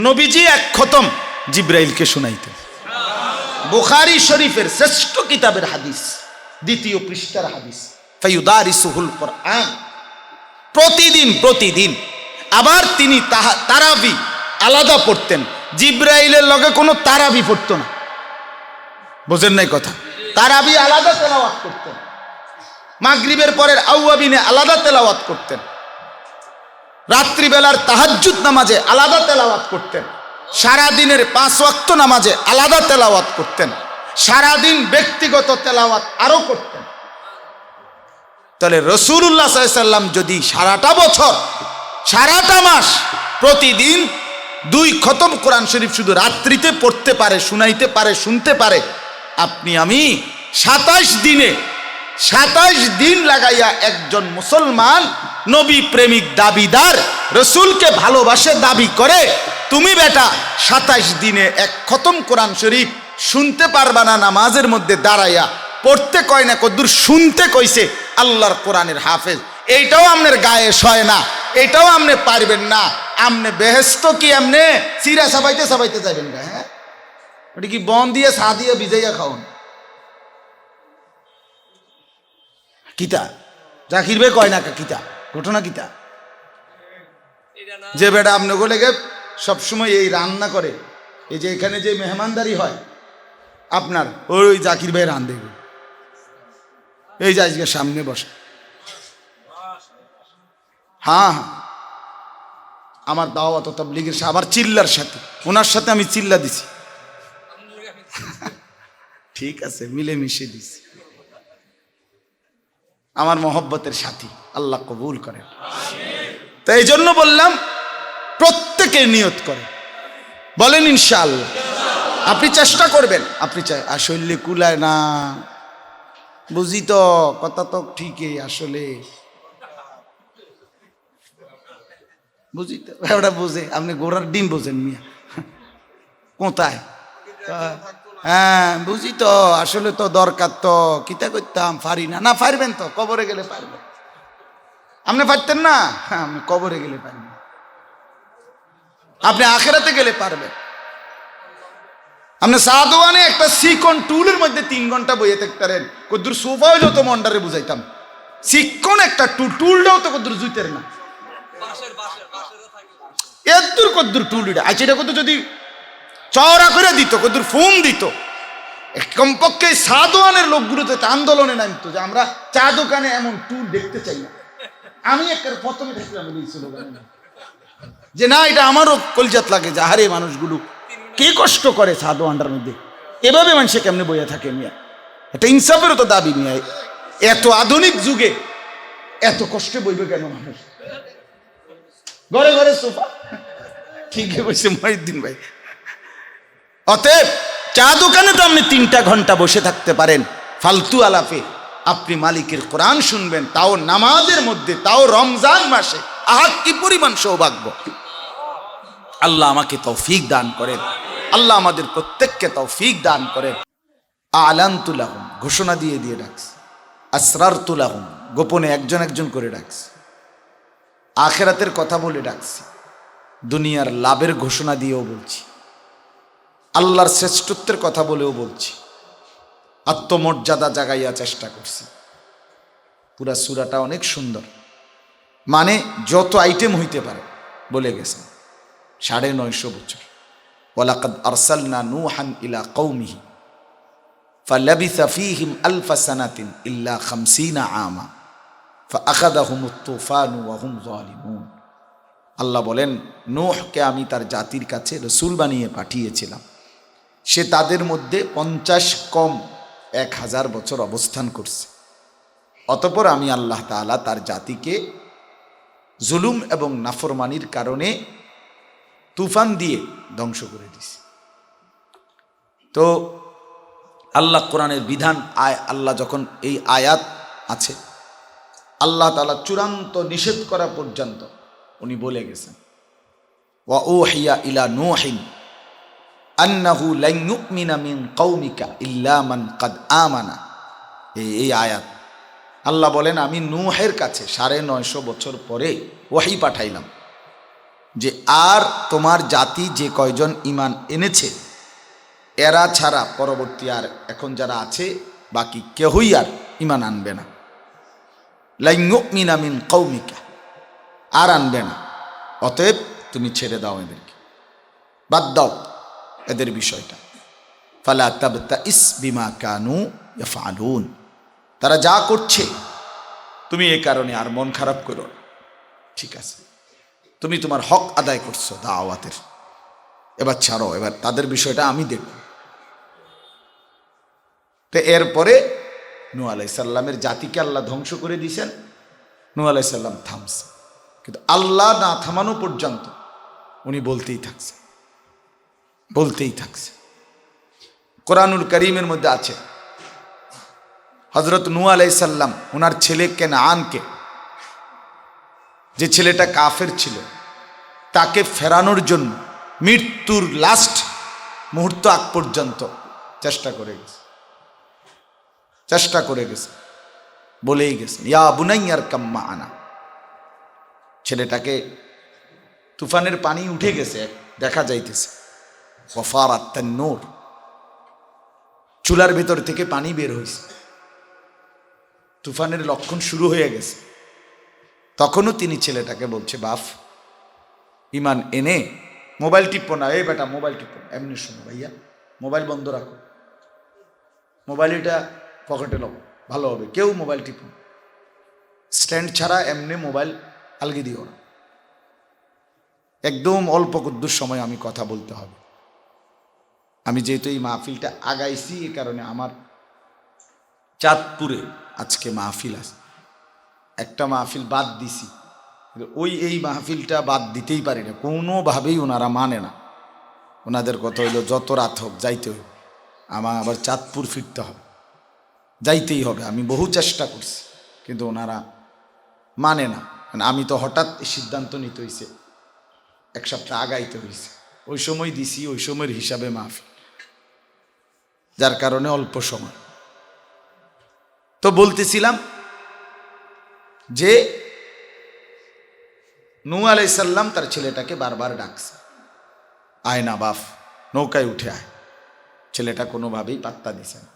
নবীজি এক খতম জিবরাইলকে শুনাইতেন। বুখারী শরীফের শ্রেষ্ঠ কিতাবের হাদিস, 2য় পৃষ্ঠার হাদিস, ফায়ুদারিসুহুল কোরআন। প্রতিদিন আবার তিনি তারাবি আলাদা পড়তেন। জিবরাইলের লগে কোনো তারাবি পড়তো না, বোঝেন নাই কথা? তারাবি আলাদা তেলাওয়াত করতেন, মাগরিবের পরের আউয়াবিনে আলাদা তেলাওয়াত করতেন, রাত্রিবেলার তাহাজ্জুদ নামাজে আলাদা তেলাওয়াত করতেন, সারাদিনের 5 ওয়াক্ত নামাজে আলাদা তেলাওয়াত করতেন, সারাদিন ব্যক্তিগত তেলাওয়াত আরো করতেন। তাহলে রাসূলুল্লাহ সাল্লাল্লাহু আলাইহি সাল্লাম যদি সারাটা বছর সারাটা মাস প্রতিদিন 2 খতম কোরআন শরীফ শুধু রাত্রিতে পড়তে পারে, শুনাইতে পারে, শুনতে পারে, আপনি আমি 27 দিন লাগাইয়া একজন মুসলমান নবী প্রেমিক দাবিদার রসুলকে ভালোবাসে দাবি করে, তুমি বেটা 27 দিনে 1 খতম কোরআন শরীফ শুনতে পারবা না? নামাজের মধ্যে দাঁড়াইয়া পড়তে কয় না, কদ্দুর শুনতে কইছে আল্লাহর কোরআনের হাফেজ। এইটাও আপনার গায়ে সয় না, এটাও আপনি পারবেন না। আপনি বেহেস্ত কি আপনি চিরা সাবাইতে যাবেন না? হ্যাঁ, ওটা কি বন দিয়ে সা দিয়ে ভিজাইয়া খাওন? কিতা জাকির ভাই কয় না কিতা ঘটনা কিতা? যে বেটা আপনি লেগে সবসময় এই রান্না করে, এই যে এখানে যে মেহমানদারি হয় আপনার, ওই জাকির ভাই রান দেবে, এই যে আজকে সামনে বসে। হ্যাঁ, আমার দাওয়াত তাবলীগের আবার চিল্লার সাথে, ওনার সাথে আমি চিল্লা দিছি। ঠিক আছে, মিলেমিশে দিছি। আমার মহব্বতের সাথী, আল্লাহ কবুল করেন। তো এই জন্য বললাম প্রত্যেকে নিয়ত করে বলেন ইনশাআল্লাহ। আপনি চেষ্টা করবেন, আপনি আসলে কুলায় না, বুঝি তো কথা তো ঠিকই, আসলে বুঝি তো ওটা বুঝে, আপনি গোড়ার ডিম বোঝেন মিয়া কোথায়? হ্যাঁ বুঝি তো, আসলে তো দরকার তো, কিতা করতাম, পারি না। না পারবেন তো, কবরে গেলে পারবেন। আপনি পারতেন না, হ্যাঁ আপনি কবরে গেলে পারবেন, আপনি আখেরাতে গেলে পারবেন। আপনি সাদওয়ানে একটা সিকন টুলের মধ্যে 3 ঘন্টা বইয়ে থাকতেন, কদ্দুর সোফা হইলেও তো মন্ডারে বুঝাইতাম। সিকন একটা টুলটাও তো কদ্দুর জুইতের না, এদুর কদ্দুর টুল আচ্ছা, এটা কত যদি চওড়া করে দিত, কদ্দুর ফোম দিত, কমপক্ষে সাদওয়ানের লোকগুলোতে আন্দোলনে নামতো যে আমরা চা দোকানে এমন টুল দেখতে চাই না। আমি একটা প্রথমে দেখলাম যে না, এটা আমারও কলজাত লাগে যে আরে মানুষগুলো কে কষ্ট করে সাদওয়ানটার মধ্যে, এভাবে মানুষে কেমনে বইয়া থাকে মিয়া, এটা ইনসাফেরও তো দাবি মিয়া। এত আধুনিক যুগে এত কষ্টে বইবে কেন মানুষ? ঘরে ঘরে সোফা, ঠিকই বলছে মহিউদ্দিন ভাই। অতএব চা দোকানে তো আপনি 3টা ঘন্টা বসে থাকতে পারেন ফালতু আলাপে, আপনি মালিকের কোরআন শুনবেন, তাও নামাজের মধ্যে, তাও রমজান মাসে। আহা কি পরিমাণ সৌভাগ্য! আল্লাহ আমাকে তৌফিক দান করেন, আল্লাহ আমাদের প্রত্যেককে তৌফিক দান করেন। আলানতু লাহুম, ঘোষণা দিয়ে দিয়ে ডাকছে। আসরারতু লাহুম, গোপনে একজন করে ডাকছে। আখেরাতের কথা বলে ডাকছি, দুনিয়ার লাভের ঘোষণা দিয়েও বলছি, আল্লাহর শ্রেষ্ঠত্বের কথা বলেও বলছি, আত্মমর্যাদা জাগাইয়া চেষ্টা করছি। পুরা সূরাটা অনেক সুন্দর, মানে যত আইটেম হইতে পারে বলে গেছেন 950 বছর। ওয়ালাকাদ আরসালনা নূহান ইলা কওমিহি ফালাবিসা ফীহিম আলফা সানাতিন ইল্লা 50 আমা ফাআখাযাহুমুত তুফানু ওয়া হুম যালিমুন। আল্লাহ বলেন, নূহকে আমি তার জাতির কাছে রসূল বানিয়ে পাঠিয়েছিলাম। সে তাদের মধ্যে 50 কম 1000 বছর অবস্থান করছে। অতঃপর আমি আল্লাহ তাআলা তার জাতিকে জুলুম এবং নাফরমানির কারণে তুফান দিয়ে ধ্বংস করে দিছে। তো আল্লাহ কোরআনের বিধান আল্লাহ যখন এই আয়াত আছে, আল্লাহ তাআলা চূড়ান্ত নিষেধ করা পর্যন্ত উনি বলে গেছেন, ওয়া উহিয়া ইলা নূহিন আন্নাহু লান ইউমিনা মিন কওমিকা ইল্লা মান কাদ আমানা। এই আয়াত আল্লাহ বলেন, আমি নূহের কাছে 950 বছর পরে ওহী পাঠাইলাম যে আর তোমার জাতি যে কয়জন ঈমান এনেছে এরা ছাড়া পরবর্তী আর এখন যারা আছে বাকি কেউই আর ঈমান আনবে না। লান ইউমিনা মিন কওমিকা, আর আনবে না। অতএব তুমি ছেড়ে দাও, এদেরকে বাদ দাও এদের বিষয়টা। ফালা তাবতাইস বিমা কানু ইয়াফআলুন, তারা যা করছে তুমি এই কারণে আর মন খারাপ করো না। ঠিক আছে, তুমি তোমার হক আদায় করছো দাওয়াতের, এবার ছাড়ো, এবার তাদের বিষয়টা আমি দেখব। তো এরপরে নূহ আলাইহিস সালামের জাতিকে আল্লাহ ধ্বংস করে দিয়েছেন। নূহ আলাইহিস সালাম থামছে, কিন্তু আল্লাহ না থামানো পর্যন্ত উনি বলতেই থাকছে, বলতেই থাকছে। কোরআনুল কারীমের মধ্যে আছে হযরত নূহ আলাইহিস সালাম ওনার ছেলে কেনআনকে, যে ছেলেটা কাফের ছিল, তাকে ফেরানোর জন্য মৃত্যুর লাস্ট মুহূর্ত আগ পর্যন্ত চেষ্টা করে গেছে, চেষ্টা করে গেছে, বলেই গেছে ইয়া বুনাইয়ার কাম্মা আনা। ছেলেটাকে তুফানের পানি উঠে গেছে, দেখা যাইতেছে ওয়াফারাত তান্নূর, চুলার ভেতর থেকে পানি বের হয়েছে, তুফানের লক্ষণ শুরু হয়ে গেছে। তখনও তিনি ছেলেটাকে বলছে, বাপ ঈমান এনে মোবাইল টিপো না, এই বেটা মোবাইল টিপো, এমনি শোনো ভাইয়া, মোবাইল বন্ধ রাখো, মোবাইল এটা পকেটে লো, ভালো হবে, কেউ মোবাইল টিপো, স্ট্যান্ড ছাড়া এমনি মোবাইল আলগি দিও না, একদম অল্প কুদ্দুর সময় আমি কথা বলতে হবে। আমি যেহেতু এই মাহফিলটা আগাইছি, এ কারণে আমার চাঁদপুরে আজকে মাহফিল আছে, একটা মাহফিল বাদ দিছি, এই মাহফিলটা বাদ দিতেই পারি না, কোনোভাবেই ওনারা মানে না। ওনাদের কথা হইলো যত রাত হোক যাইতে হবে, আমার আবার চাঁদপুর ফিরতে হবে, যাইতেই হবে। আমি বহু চেষ্টা করছি, কিন্তু ওনারা মানে না। মানে আমি তো হঠাৎ সিদ্ধান্ত নিতে হয়েছে, 1 সপ্তাহ আগাইতে হয়েছে, ওই সময় দিছি, ওই সময়ের হিসাবে মাহফিল, যার কারণে অল্প সময়। তো বলতেছিলাম যে নূহ আলাইহিস সালাম তার ছেলেটাকে বারবার ডাকছে, আয় না বাপ, নৌকায় উঠে আয়। ছেলেটা কোনোভাবেই পাত্তা দিছে না,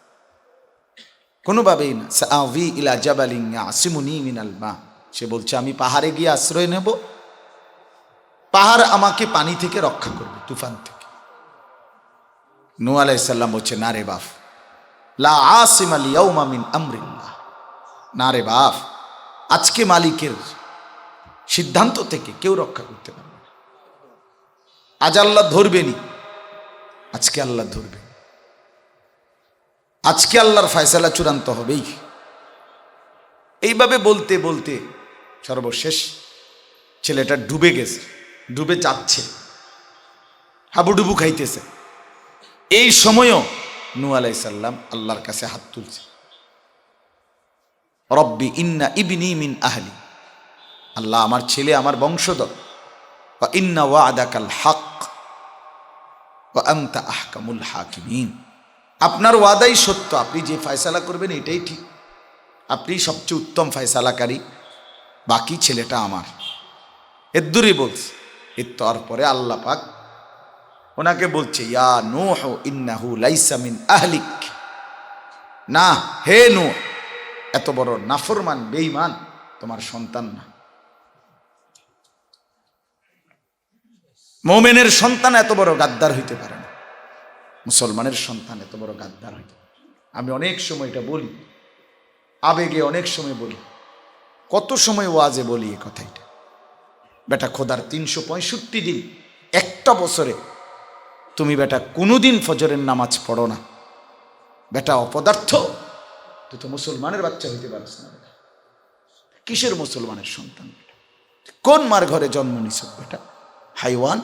কোনোভাবেই না। সাআবি ইলা জাবালিন ইয়াসিমুনি মিনাল মা, সে বলছে আমি পাহাড়ে গিয়ে আশ্রয় নেব, পাহাড় আমাকে পানি থেকে রক্ষা করবে, তুফান থেকে। নূহ আলাইহিস সালাম বলছে, না রে বাপ, লা আসিমাল ইয়াউমা মিন আমরিল্লাহ, না রে বাপ, আজকে মালিকের সিদ্ধান্ত থেকে কেউ রক্ষা করতে পারবে না। আজ আল্লাহ ধরবেনি, আজকে আল্লাহ ধরবে, আজকে আল্লাহর ফয়সালা চূড়ান্ত হবেই। এইভাবে বলতে বলতে সর্বশেষ ছেলেটা ডুবে গেছে, ডুবে যাচ্ছে, হাবুডুবু খাইতেছে। এই সময়ও নূহ আলাইহিস সালাম আল্লাহর কাছে হাত তুলছে, রব্বি ইন্না ইবনি মিন আহলি, আল্লাহ আমার ছেলে আমার বংশধর, ওয়া ইন্না ওয়াদাকাল হক ওয়া আনতা আহকামুল হাকিমিন, আপনার ওয়াদাই সত্য, আপনি যে ফয়সালা করবেন এটাই ঠিক, আপনি সবচেয়ে উত্তম ফয়সালাকারী, বাকি ছেলেটা আমার। এর দূরে বলছে। এর তারপরে আল্লাহ পাক ওনাকে বলছে, ইয়া নূহ ইন্নাহু লাইসা মিন আহলিক, না হে নূহ, এত বড় নাফরমান বেঈমান তোমার সন্তান না। মুমিনের সন্তান এত বড় গাদ্দার হইতে পারে না, মুসলমানের সন্তান এত বড় গাদ্দার হইতে পারে। আমি অনেক সময় এটা বলি, আবেগে অনেক সময় বলি, কত সময় ওয়াজে বলি এই কথাটা। বেটা খোদার 365 দিন, একটা বছরে তুমি বেটা কোনোদিন ফজরের নামাজ পড়ো না, বেটা অপদার্থ, তুই তো মুসলমানের বাচ্চা হইতে পারিস না। বেটা কিসের মুসলমানের সন্তান? বেটা কোন মার ঘরে জন্ম নিছ? বেটা হাইওয়ান।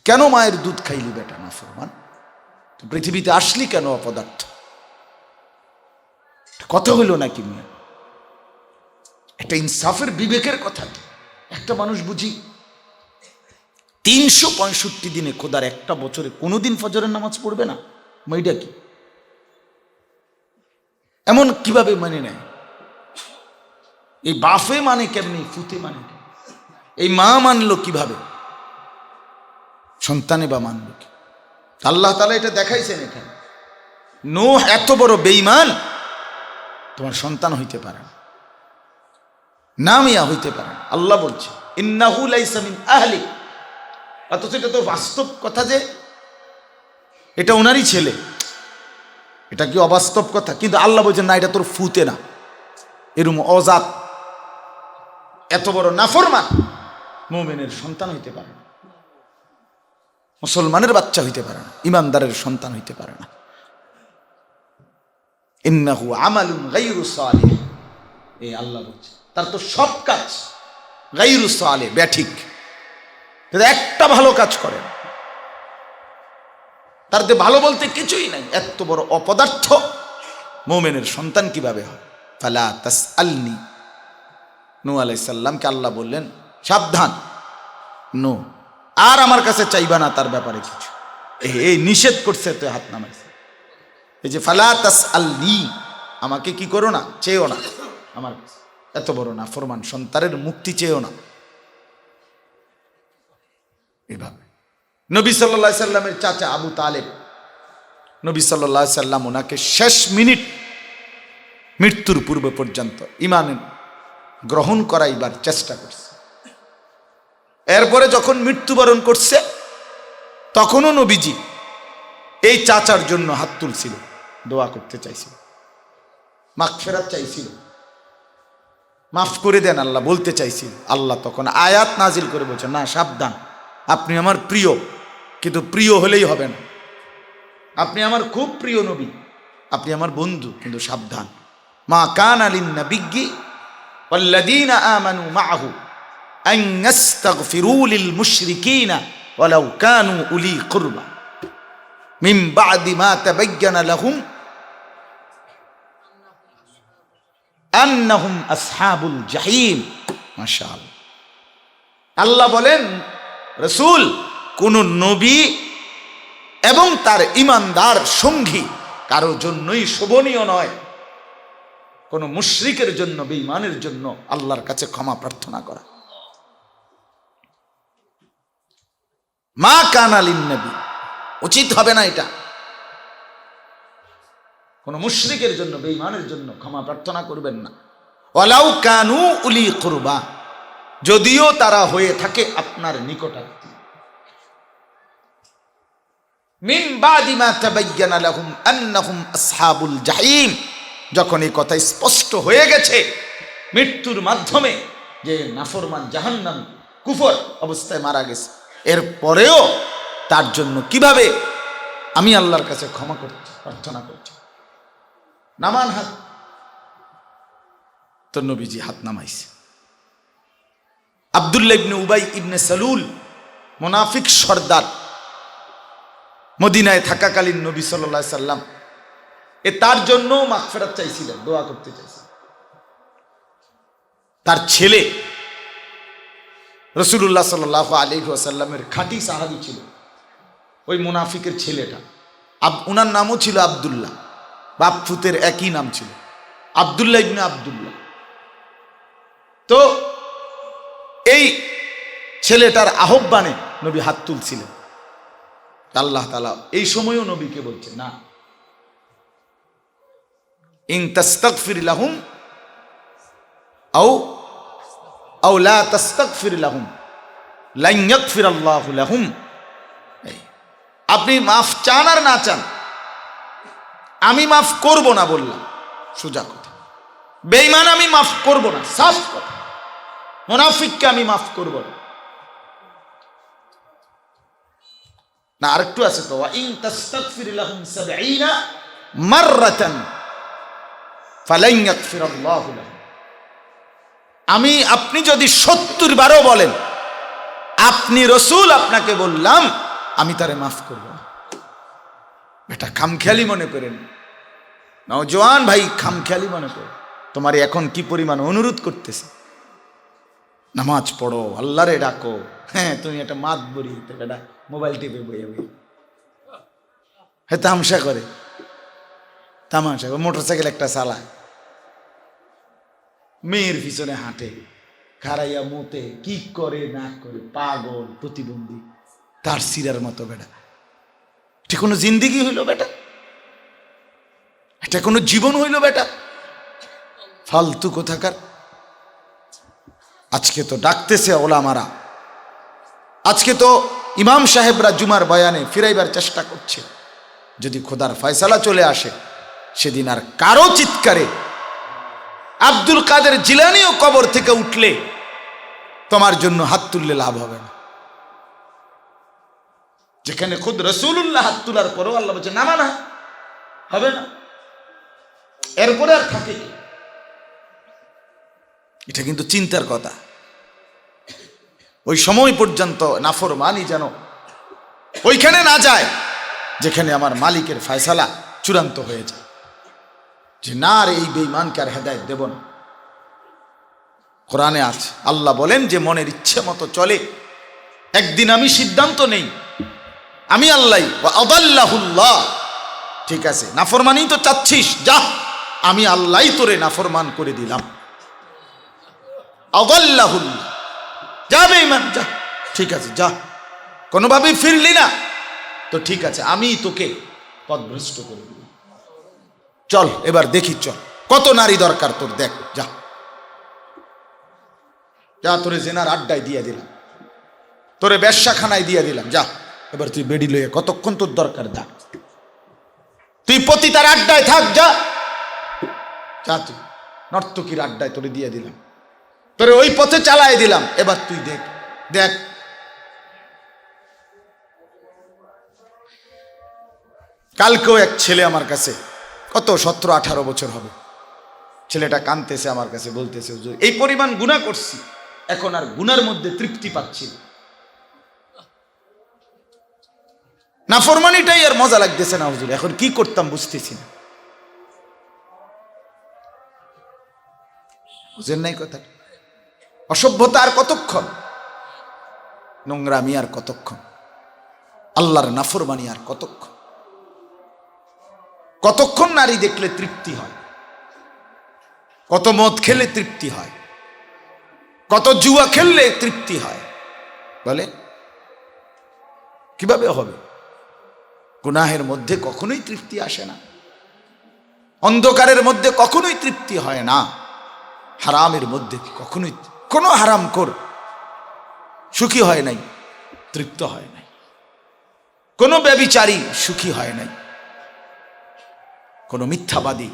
কেন মায়ের দুধ খাইলি বেটা না ফরমান? তুই পৃথিবীতে আসলি কেন অপদার্থ? কথা হইল নাকি মিয়া? একটা ইনসাফের বিবেকের কথা। একটা মানুষ বুঝি 365 দিনে খোদার একটা বছরে কোনোদিন ফজরের নামাজ পড়বে না, মেয়েটা কি এমন কিভাবে মানে নেয়? এই বাফে মানে কেমনি, ফুতে মানে কেমনি, এই মা মানলো কিভাবে, সন্তানে বা মানল কি? আল্লাহ তাআলা এটা দেখাইছেন এখানে। নূহ এত বড় বেঈমান, তোমার সন্তান হইতে পারে না, নামিয়া হইতে পারে না। আল্লাহ বলছে ইন্নাহু লাইসা মিন আহলি, অথচ এটা তো বাস্তব কথা যে এটা ওনারই ছেলে। এটা কি অবাস্তব কথা? কিন্তু আল্লাহ বলছেন না, এটা তোর ফুতে না, এরম অজাত এত বড় নাফরমান মুমিনের সন্তান হইতে পারে না, মুসলমানের বাচ্চা হইতে পারে না, ইমানদারের সন্তান হইতে পারে না। ইন্নাহু আমালুন গায়রু সালিহ, এই আল্লাহ বলছে তার তো সব কাজ গায়রু সালিহ, ব্যাঠিক, কিন্তু একটা ভালো কাজ করে না, তার যে ভালো বলতে কিছুই নাই। এত বড় অপদার্থ মুমিনের সন্তান কিভাবে হয়? ফালা তাসআলনি, নূহ আলাইহিস সালামকে আল্লাহ বললেন সাবধান, নূহ আর আমার কাছে চাইবা না তার ব্যাপারে কিছু। এই নিষেধ করছে, তো হাত নামাইছে। এই যে ফালা তাসআলনি, আমাকে কি করো না, চেয়েও না আমার কাছে। এত বড় না ফরমান সন্তানের মুক্তি চেয়েও না। এভাবে নবী সাল্লাল্লাহু আলাইহি সাল্লামের চাচা আবু তালেব, নবী সাল্লাল্লাহু আলাইহি সাল্লাম ওনাকে শেষ মিনিট, মৃত্যুর পূর্ব পর্যন্ত ঈমান গ্রহণ করাইবার চেষ্টা করছে। এরপরে যখন মৃত্যুবরণ করছে, তখনও নবীজি এই চাচার জন্য হাত তুলছিল, দোয়া করতে চাইছিল, মাগফিরাত চাইছিল, মাফ করে দেন আল্লাহ বলতে চাইছিল। আল্লাহ তখন আয়াত নাজিল করে বলছে না, সাবধান, আপনি আমার প্রিয়, কিন্তু প্রিয় হলেই হবে না। আপনি আমার খুব প্রিয় নবী, আপনি আমার বন্ধু, কিন্তু সাবধান। মা কানা লিন নাবিয়্যি ওয়াল্লাযীনা আমানু মাআহু আন ইস্তাগফিরু লিল মুশরিকিনা ওয়ালাউ কানু উলি কুরবা মিন বা'দি মা তাবায়্যানা লাহুম আন্নাহুম আসহাবুল জাহিম। মাশাআল্লাহ। আল্লাহ বলেন রাসূল, কোন নবী এবং তার ঈমানদার সঙ্গী কারো জন্যই শোভনীয় নয় কোন মুশরিকের জন্য, বেঈমানের জন্য আল্লাহর কাছে ক্ষমা প্রার্থনা করা। মা কানা লিন নবী, উচিত হবে না এটা কোন মুশরিকের জন্য, বেঈমানের জন্য ক্ষমা প্রার্থনা করবেন না। ওয়ালাউ কানু উলি কুরবা, যদিও তারা হয়ে থাকে আপনার নিকটাত্মীয়। মিন বাদি মা তাবায়্যানা লাহুম আন্নাহুম আসহাবুল জাহিম, যখন এই কথা স্পষ্ট হয়ে গেছে মৃত্যুর মাধ্যমে যে নাফরমান জাহান্নাম কুফর অবস্থায় মারা গেছে, এরপরেও তার জন্য কিভাবে আমি আল্লাহর কাছে ক্ষমা করছি, প্রার্থনা করছি। নামান হাত। তো নবীজি হাত নামাইছে। আব্দুল্লাহ ইবনে উবাই ইবনে সালুল, মুনাফিক সর্দার, মদিনায় থাকাকালীন নবী সাল্লাল্লাহু আলাইহি সাল্লাম তার জন্য মাগফিরাত চাইছিলেন, দোয়া করতে চাইছিলেন। তার ছেলে রাসূলুল্লাহ সাল্লাল্লাহু আলাইহি ওয়াসাল্লামের খাঁটি সাহাবী ছিল ওই মুনাফিকের ছেলেটা। উনার নামও ছিল আব্দুল্লাহ, বাপ ফুতের একই নাম ছিল, আব্দুল্লাহ ইবনে আব্দুল্লাহ। তো এই ছেলেটার আহ্বানে নবী হাত তুলছিলেন। আল্লাহ তাআলা এই সময়ও নবীকে বলছে না, ইন তাস্তাগফির লাহুম আও লা তাস্তাগফির লাহুম লান ইয়াগফিরাল্লাহু লাহুম। আপনি মাফ চান আর না চান, আমি মাফ করব না বললাম, সোজা কথা। বেঈমান আমি মাফ করব না, সাফ কথা। মুনাফিককে আমি মাফ করব না। না আরেকটু আছে তো, ওয়া ইন তাস্তাগফির লাহুম ৭০ মাররাতান ফালান ইয়াগফিরাল্লাহু লাহুম। আপনি যদি ৭০ বারও বলেন, আপনি রসুল আপনাকে বললাম আমি তারে মাফ করব না। এটা খামখেয়ালি মনে করেন, নওজোয়ান ভাই, খামখেয়ালি মনে করেন। তোমার এখন কি পরিমাণ অনুরোধ করতেছে, নামাজ পড়ো, আল্লাহরে ডাকো। হ্যাঁ, তুমি একটা মাত বড়ি বেটা মোবাইল টিপে বইয়ে বই, হ্যাঁ তামসা করে, তামাশা করে, মোটরসাইকেল একটা চালায়, মেয়ের পিছনে হাঁটে, খারাইয়া মুতে, কি করে না করে, পাগল প্রতিবন্ধী, তার সিরার মতো বেটা। এটা কোনো জিন্দিগি হইল বেটা? এটা কোনো জীবন হইল বেটা? ফালতু কোথাকার। আজকে তো ডাকতেছে ওলামারা, আজকে তো ইমাম সাহেবরা জুমার বয়ানে ফিরাইবার চেষ্টা করছে। যদি খোদার ফয়সালা চলে আসে, সেদিন আর কারো চিৎকারে আব্দুল কাদের জিলানীও কবর থেকে উঠলে তোমার জন্য হাত তুললে লাভ হবে না। যেখানে খুদ রাসূলুল্লাহ হাত তোলার পরেও আল্লাহ বলছে না, না হবে না, এরপরে আর থাকে কি? এটা কিন্তু চিন্তার কথা। ওই সময় পর্যন্ত নাফরমানি যেন ওইখানে না যায় যেখানে আমার মালিকের ফয়সালা চূড়ান্ত হয়ে যায়, যে না আর এই বেঈমানকে আর হেদায়েত দেব না। কোরআনে আছে, আল্লাহ বলেন যে মনের ইচ্ছে মতো চলে। একদিন আমি সিদ্ধান্ত নেই, আমি আল্লাহ, ওয়া আদাল্লাহুল্লাহ, ঠিক আছে, নাফরমানি তো চাচ্ছিস, যা, আমি আল্লাহই তোরে নাফরমান করে দিলাম। আদাল্লাহুল্লাহ, যা বেঈমান যা, ঠিক আছে যা, কোনোভাবেই ফিরলি না তো ঠিক আছে, আমি তোকে পথভ্রষ্ট করে দিলাম। চল এবার দেখি, চল কত নারী দরকার তোর, দেখ, যা যা, তোরে জেনার আড্ডায় দিয়ে দিলাম, তোরে বেশ্যাখানায় দিয়ে দিলাম, যা এবার তুই বেডি লইয়া কতক্ষণ তোর দরকার, যা তুই পতিতার আড্ডায় থাক, যা যা, তুই নর্তকীর আড্ডায় তোরে দিয়ে দিলাম, তোরে ওই পথে চালায় দিলাম, এবার তুই দেখ দেখ। কালকেও এক ছেলে আমার কাছে, কত 17-18 বছর হবে, ছেলেটা কাঁদতেছে আমার কাছে, বলতেছে হুজুর এই পরিমাণ গুনাহ করছি, এখন আর গুনার মধ্যে তৃপ্তি পাচ্ছি না, নাফরমানিটাই আর মজা লাগতেছে না হুজুর, এখন কি করতাম বুঝতেছি না। বুঝেন নাই কথা? অসভ্যতা আর কতক্ষণ, নোংরামি আর কতক্ষণ, আল্লাহর নাফরমানি আর কতক্ষণ? কতক্ষণ নারী দেখলে তৃপ্তি হয়, কত মদ খেলে তৃপ্তি হয়, কত জুয়া খেললে তৃপ্তি হয়, বলে কিভাবে হবে? গুনাহের মধ্যে কখনোই তৃপ্তি আসে না, অন্ধকারের মধ্যে কখনোই তৃপ্তি হয় না, হারামের মধ্যে কখনোই, কোনো হারাম কর সুখী হয় নাই, তৃপ্ত হয় নাই, কোনো ব্যভিচারী সুখী হয় নাই, কোনো মিথ্যাবাদী,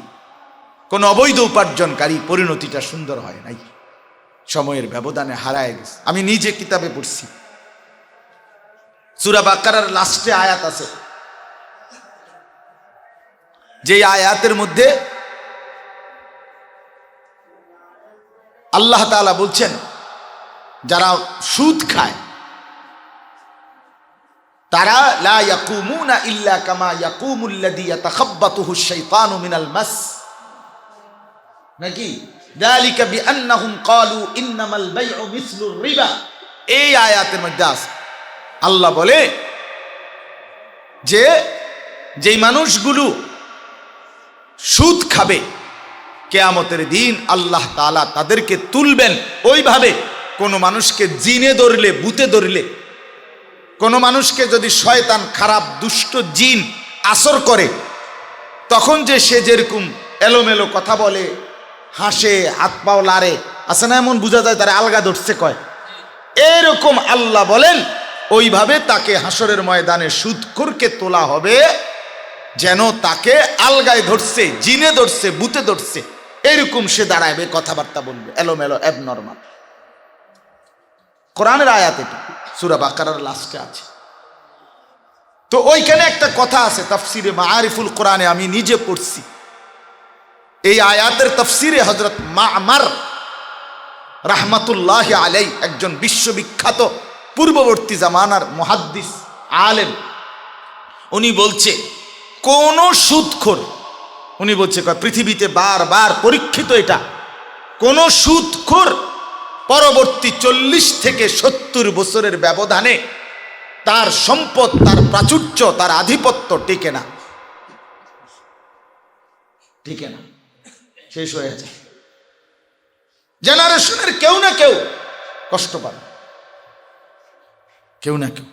কোনো অবৈধ উপার্জনকারী পরিণতিটা সুন্দর হয় নাই, সময়ের ব্যবধানে হারায় গেছে। আমি নিজে কিতাবে পড়ছি, সূরা বাকারার লাস্টে আয়াত আছে, যে আয়াতের মধ্যে আল্লাহ তাআলা বলছেন যারা সুদ খায় তারা লা ইয়াকুমুনা ইল্লা কামা ইয়াকুমুল্লাযী ইয়াতাখাব্বাতুহু আশ-শাইতানু মিনাল মাস, নাকি যালিকা বিআন্নাহুম ক্বালু ইন্নামাল বাই'উ মিসলুর রিবা। এই আয়াতের মধ্যে আছে আল্লাহ বলে যে যেই মানুষগুলো সুদ খাবে কিয়ামতের দিন আল্লাহ তাআলা তাদেরকে তুলবেন ওইভাবে, কোনো মানুষকে জিনে ধরলে, ভূতে ধরলে, কোনো মানুষকে যদি শয়তান খারাপ দুষ্ট জিন আসর করে, তখন যে সে যেরকম এলোমেলো কথা বলে, হাসে, হাত পাও লাড়ে, আছে না এমন বোঝা যায় তারা আলগা ধরছে কয়, এরকম আল্লাহ বলেন ওইভাবে তাকে হাসরের ময়দানে সুদখোরকে তোলা হবে যেন তাকে আলগায় ধরছে, জিনে ধরছে, বুতে ধরছে, এরকম সে দাঁড়াবে, কথাবার্তা বলবে এলোমেলো, অ্যাবনর্মাল। কোরআনের আয়াত এটা, সূরা বাকারার লাস্টে আছে। তো ওইখানে একটা কথা আছে তাফসিরে মাআরিফুল কোরআনে, আমি নিজে পড়ছি এই আয়াতের তাফসিরে। হযরত মা'মার রাহমাতুল্লাহি আলাইহি একজন বিশ্ববিখ্যাত পূর্ববর্তী জামানার মুহাদ্দিস আলেম, উনি বলছে কোন সুদখোর, উনি বলছে পৃথিবীতে বারবার পরীক্ষিত এটা, কোন সুদখোর পরবর্তী 40 থেকে 70 বছরের ব্যবধানে তার সম্পদ, তার প্রাচুর্য, তার আধিপত্য টিকে না, টিকে না, শেষ হয়ে যায়। জেনারেশনের কেউ না কেউ কষ্ট পাবে, কেউ না কেউ।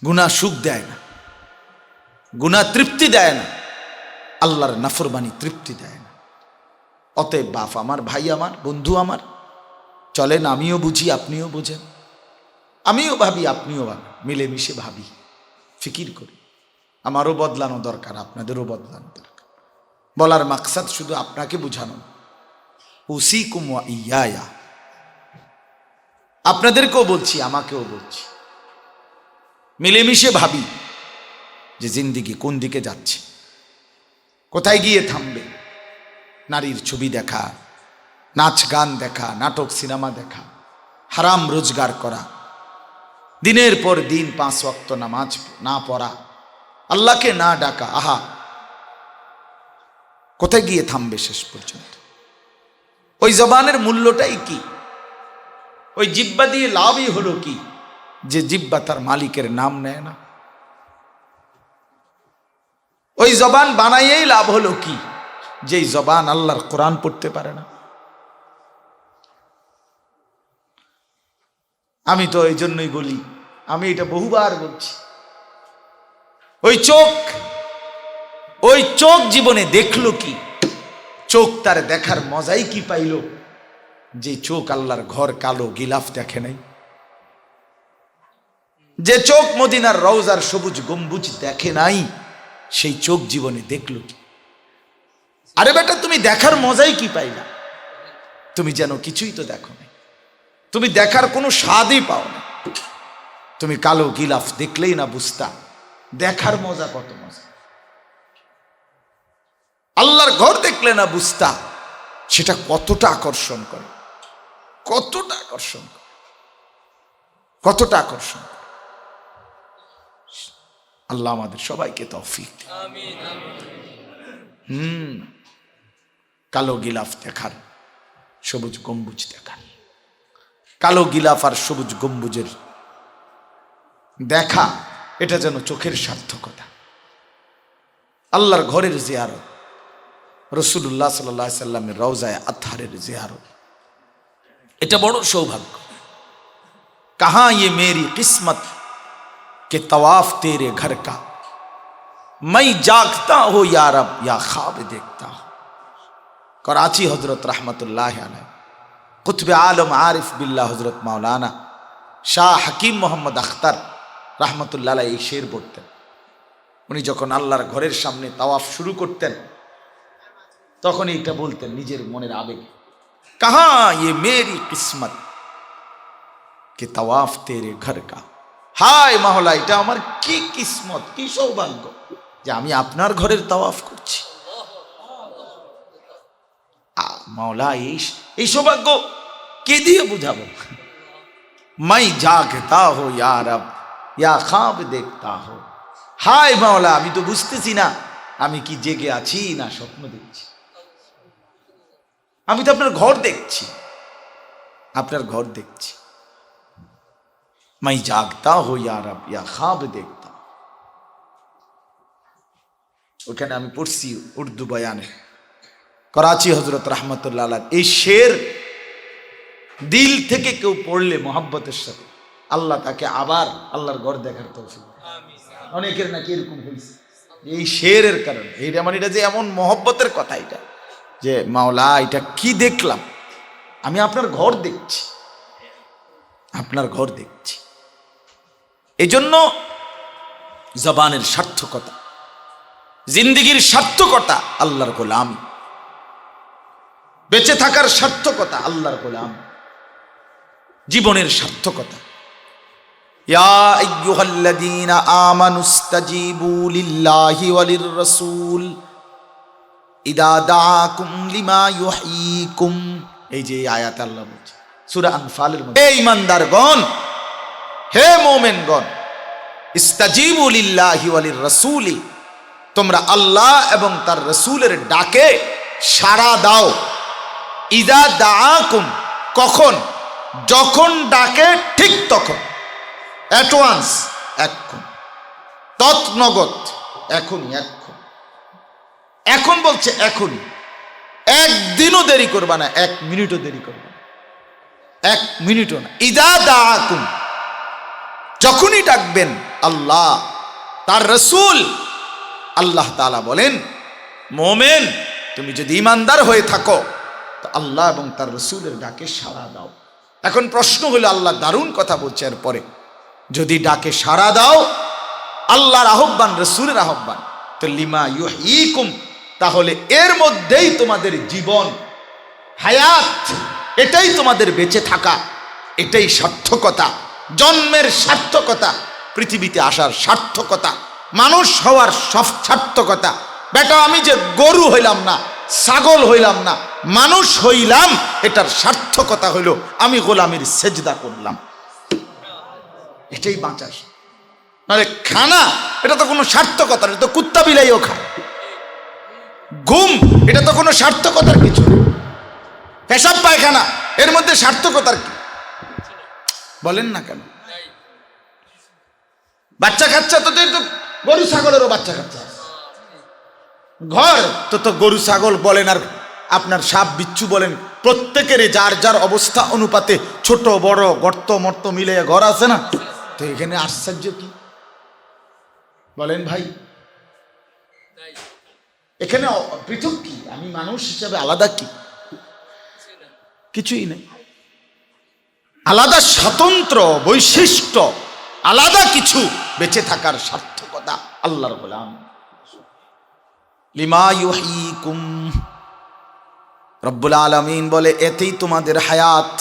গুনাহ সুখ দেয় না, গুনাহ তৃপ্তি দেয় না, আল্লাহর নাফরমানি তৃপ্তি দেয় না। অতএব বাপ আমার, ভাই আমার, বন্ধু আমার, চলেন আমিও বুঝি আপনিও বোঝেন, আমিও ভাবি আপনিও ভাবেন, মিলেমিশে ভাবি, ফিকির করি। আমারও বদলানো দরকার, আপনাদেরও বদলানো দরকার। বলার মাকসাদ শুধু আপনাকে বুঝানো, উসিকুম ওয়া ইয়া, আপনাদেরকেও বলছি, আমাকেও বলছি, মিলেমিশে ভাবি যে জিন্দিগি কোন দিকে যাচ্ছে, কোথায় গিয়ে থামবে। নারীর ছবি দেখা, নাচ গান দেখা, নাটক সিনেমা দেখা, হারাম রোজগার করা, দিনের পর দিন 5 ওয়াক্ত নামাজ না পড়া, আল্লাহকে না ডাকা, আহা কোথায় গিয়ে থামবে শেষ পর্যন্ত? ওই জবানের মূল্যটাই কি? ওই জিহ্বা দিয়ে লাভই হলো কি যে জিহ্বা তার মালিকের নাম নেয় না? ওই জবান বানাইয়েই লাভ হলো কি যেই জবান আল্লাহর কোরআন পড়তে পারে না? আমি তো এই জন্যই বলি, আমি এটা বহুবার বলছি, ওই চোখ জীবনে দেখলো কি? চোখ তার দেখার মজাই কি পাইল যে চোখ আল্লাহর ঘর কালো গিলাফ দেখে নাই? যে চোখ মদিনার রওজার সবুজ গম্বুজ দেখে নাই, সেই চোখ জীবনে দেখলো কি? আরে বেটা, তুমি দেখার মজাই কি পাইলা? তুমি যেন কিছুই তো দেখো না, তুমি দেখার কোনো স্বাদই পাও না। তুমি কালো গিলাফ দেখলেই না বুঝতা দেখার মজা কত মজা। আল্লাহর ঘর দেখলে না বুঝতা সেটা কতটা আকর্ষণ করে, কতটা আকর্ষণ করে, কতটা আকর্ষণ করে। আল্লাহ আমাদের সবাইকে তৌফিক দিন। কালো গিলাফ দেখার, সবুজ গম্বুজ দেখার, কালো গিলাফ আর সবুজ গম্বুজের দেখা, এটা যেন চোখের সার্থকতা। আল্লাহর ঘরের জিয়ারত, রাসূলুল্লাহ সাল্লাল্লাহু আলাইহি সাল্লামের রওজায়ে আতহারের জিয়ারত, এটা বড় সৌভাগ্য। কাহা ये मेरी किस्मत के तवाफ तेरे घर का, मैं जागता हो या रब या ख्वाब देखता हो। कराची हजरत रहमतुल्लाह अलैह, कुतुब आलम आरिफ बिल्लाह हजरत मौलाना শাহ হাকিম মোহাম্মদ আখতার rahmatullah আলাইহি এই শের পড়তেন। উনি যখন আল্লাহর ঘরের সামনে তাওয়াফ শুরু করতেন তখন এইটা বলতেন নিজের মনের আবেগে, কাহা ये मेरी किस्मत के तवाफ तेरे घर का। হায় মাওলা, এটা আমার কি কিসমত, কি সৌভাগ্য যে আমি আপনার ঘরের তাওয়াফ করছি। মাওলা, এই সৌভাগ্য কে দিয়ে বুঝাবো? मैं जागता हो या रब या ख्वाब देखता हो। হায় মাওলা, আমি তো বুঝতেছি না আমি কি জেগে আছি না স্বপ্ন দেখছি। আমি তো আপনার ঘর দেখছি, আপনার ঘর দেখছি। मैं जागता हो या रब या ख्वाब देखता। ওখানে আমি পড়ছি উর্দু বয়ানে, করাচি হজরত রহমতুল্লাহ আলাইহি এই শের দিল থেকে কেউ পড়লে মোহাব্বতের সাথে আল্লাহ তাকে আবার আল্লাহর ঘর দেখার তৌফিক। অনেকের নাকি এরকম হয়েছে এই শেরের কারণে, এইটা মানে এটা যে এমন মোহব্বতের কথা, এটা যে মাওলা এটা কি দেখলাম, আমি আপনার ঘর দেখছি, আপনার ঘর দেখছি। এজন্য জবানের সার্থকতা, জিন্দেগির সার্থকতা আল্লাহর গোলাম, বেঁচে থাকার সার্থকতা আল্লাহর গোলাম, জীবনের সার্থকতা। ইয়া আইয়ুহাল্লাযীনা আমানুস্তাজীবু লিল্লাহি ওয়ালির রাসূল ইদা দাআকুম লিমা ইউহয়িকুম। এই যে আয়াত আল্লাহ বলছে সূরা আনফালের মধ্যে, হে ঈমানদারগণ, হে মুমিনগণ, ইস্তাজীবু লিল্লাহি ওয়ালির রাসূলি, তোমরা আল্লাহ এবং তার রাসূলের ডাকে সাড়া দাও। ইদা দাআকুম, কখন? যখন ডাকে ঠিক তখন, অ্যাট ওয়ান্স, এখন, তৎনগত, এখনই, এখন, এখন বলছে এখনই, একদিনও দেরি করবা না, এক মিনিটও দেরি করবা না, এক মিনিটও না। ইদা দাআকুম, যখনই ডাকবেন আল্লাহ তার রাসূল। আল্লাহ তাআলা বলেন, মোমেন তুমি যদি ঈমানদার হয়ে থাকো তো আল্লাহ এবং তার রাসূলের ডাকে সাড়া দাও। এখন প্রশ্ন হলো, আল্লাহ দারুণ কথা বলছে এরপরে, যদি ডাকে সাড়া দাও, আল্লাহর আহ্বান, রাসূলের আহ্বান, তো লিমা ইউহয়িকুম, তাহলে এর মধ্যেই তোমাদের জীবন, হায়াত, এটাই তোমাদের বেঁচে থাকা, এটাই সার্থকতা, জন্মের সার্থকতা, পৃথিবীতে আসার সার্থকতা, মানুষ হওয়ার সার্থকতা। বেটা আমি যে গরু হইলাম না, ছাগল হইলাম না, মানুষ হইলাম, এটার সার্থকতা হইল আমি গোলামীর সেজদা করলাম, এটাই বাঁচার। নাহলে খানা, এটা তো কোনো সার্থকতা, এটা তো কুত্তা বিলাইও খায়। ঘুম, এটা তো কোনো সার্থকতার কিছু নেই। পেশাব পায়খানা, এর মধ্যে সার্থকতার কি? বলেন না কেন? বাচ্চা কাচ্চা তো গরু ছাগলেরও বাচ্চা কাচ্চা, ঘর তো গরু ছাগল বলেন আর আপনার সাপ বিচ্ছু বলেন, প্রত্যেকের যার যার অবস্থা অনুপাতে ছোট বড় গর্ত মর্ত মিলে ঘর আছে না? তো এখানে আশ্চর্য কি বলেন ভাই? এখানে পৃথক কি? আমি মানুষ হিসাবে আলাদা কি? কিছুই নেই। আলাদা স্বতন্ত্র বৈশিষ্ট্য, আলাদা কিছু, বেঁচে থাকার সার্থকতা আল্লাহর গোলাম। লিমা ইউহয়িকুম, রব্বুল আলামিন বলে এতেই তোমাদের হায়াত।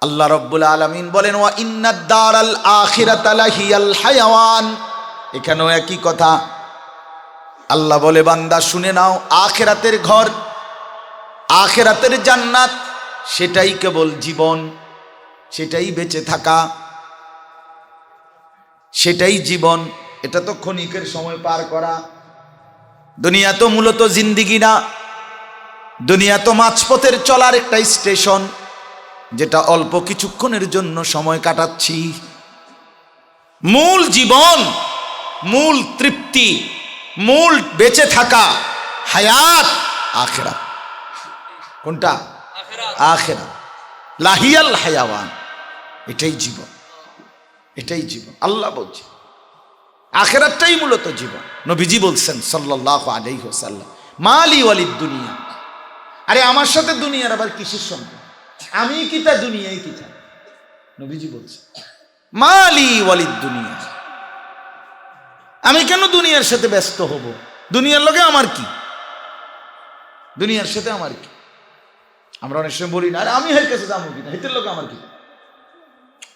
আল্লাহ রব্বুল আলামিন বলেন, ওয়া ইন্নাদ দারাল আখিরাতা লাহিয়াল হায়াওয়ান। এখানেও একই কথা। আল্লাহ বলে, বান্দা শুনে নাও, আখিরাতের ঘর, আখিরাতের জান্নাত, সেটাই কেবল জীবন, সেটাই বেঁচে থাকা, সেটাই জীবন। এটা তো ক্ষণিকের সময় পার করা। দুনিয়া তো মূলত জিন্দিগি না, দুনিয়া তো মাঝপথের চলার একটা স্টেশন, যেটা অল্প কিছুক্ষণের জন্য সময় কাটাচ্ছি। মূল জীবন, মূল তৃপ্তি, মূল বেঁচে থাকা, হায়াত আখিরাত। কোনটা? আখিরাত, লাহিয়াল হায়াওয়ান, এটাই জীবন, এটাই জীবন। আল্লাহ বলছে আখিরাতটাই মূলত জীবন। নবীজি বলছেন সাল্লাল্লাহু আলাইহি ওয়াসাল্লাম, মালি ওয়ালিদ দুনিয়া। আরে আমার সাথে দুনিয়ার আবার কিসের সম্পর্ক? আমি কি তা, দুনিয়াই কি তা? নবীজি বলছে মালি ওয়ালিদ দুনিয়া। আমি কেন দুনিয়ার সাথে ব্যস্ত হব? দুনিয়ার লগে আমার কি? দুনিয়ার সাথে আমার কি? আমরা অনেক সময় বলি না, আরে আমি হের কাছে যাবো কিনা, হেতের লোক আমার কি?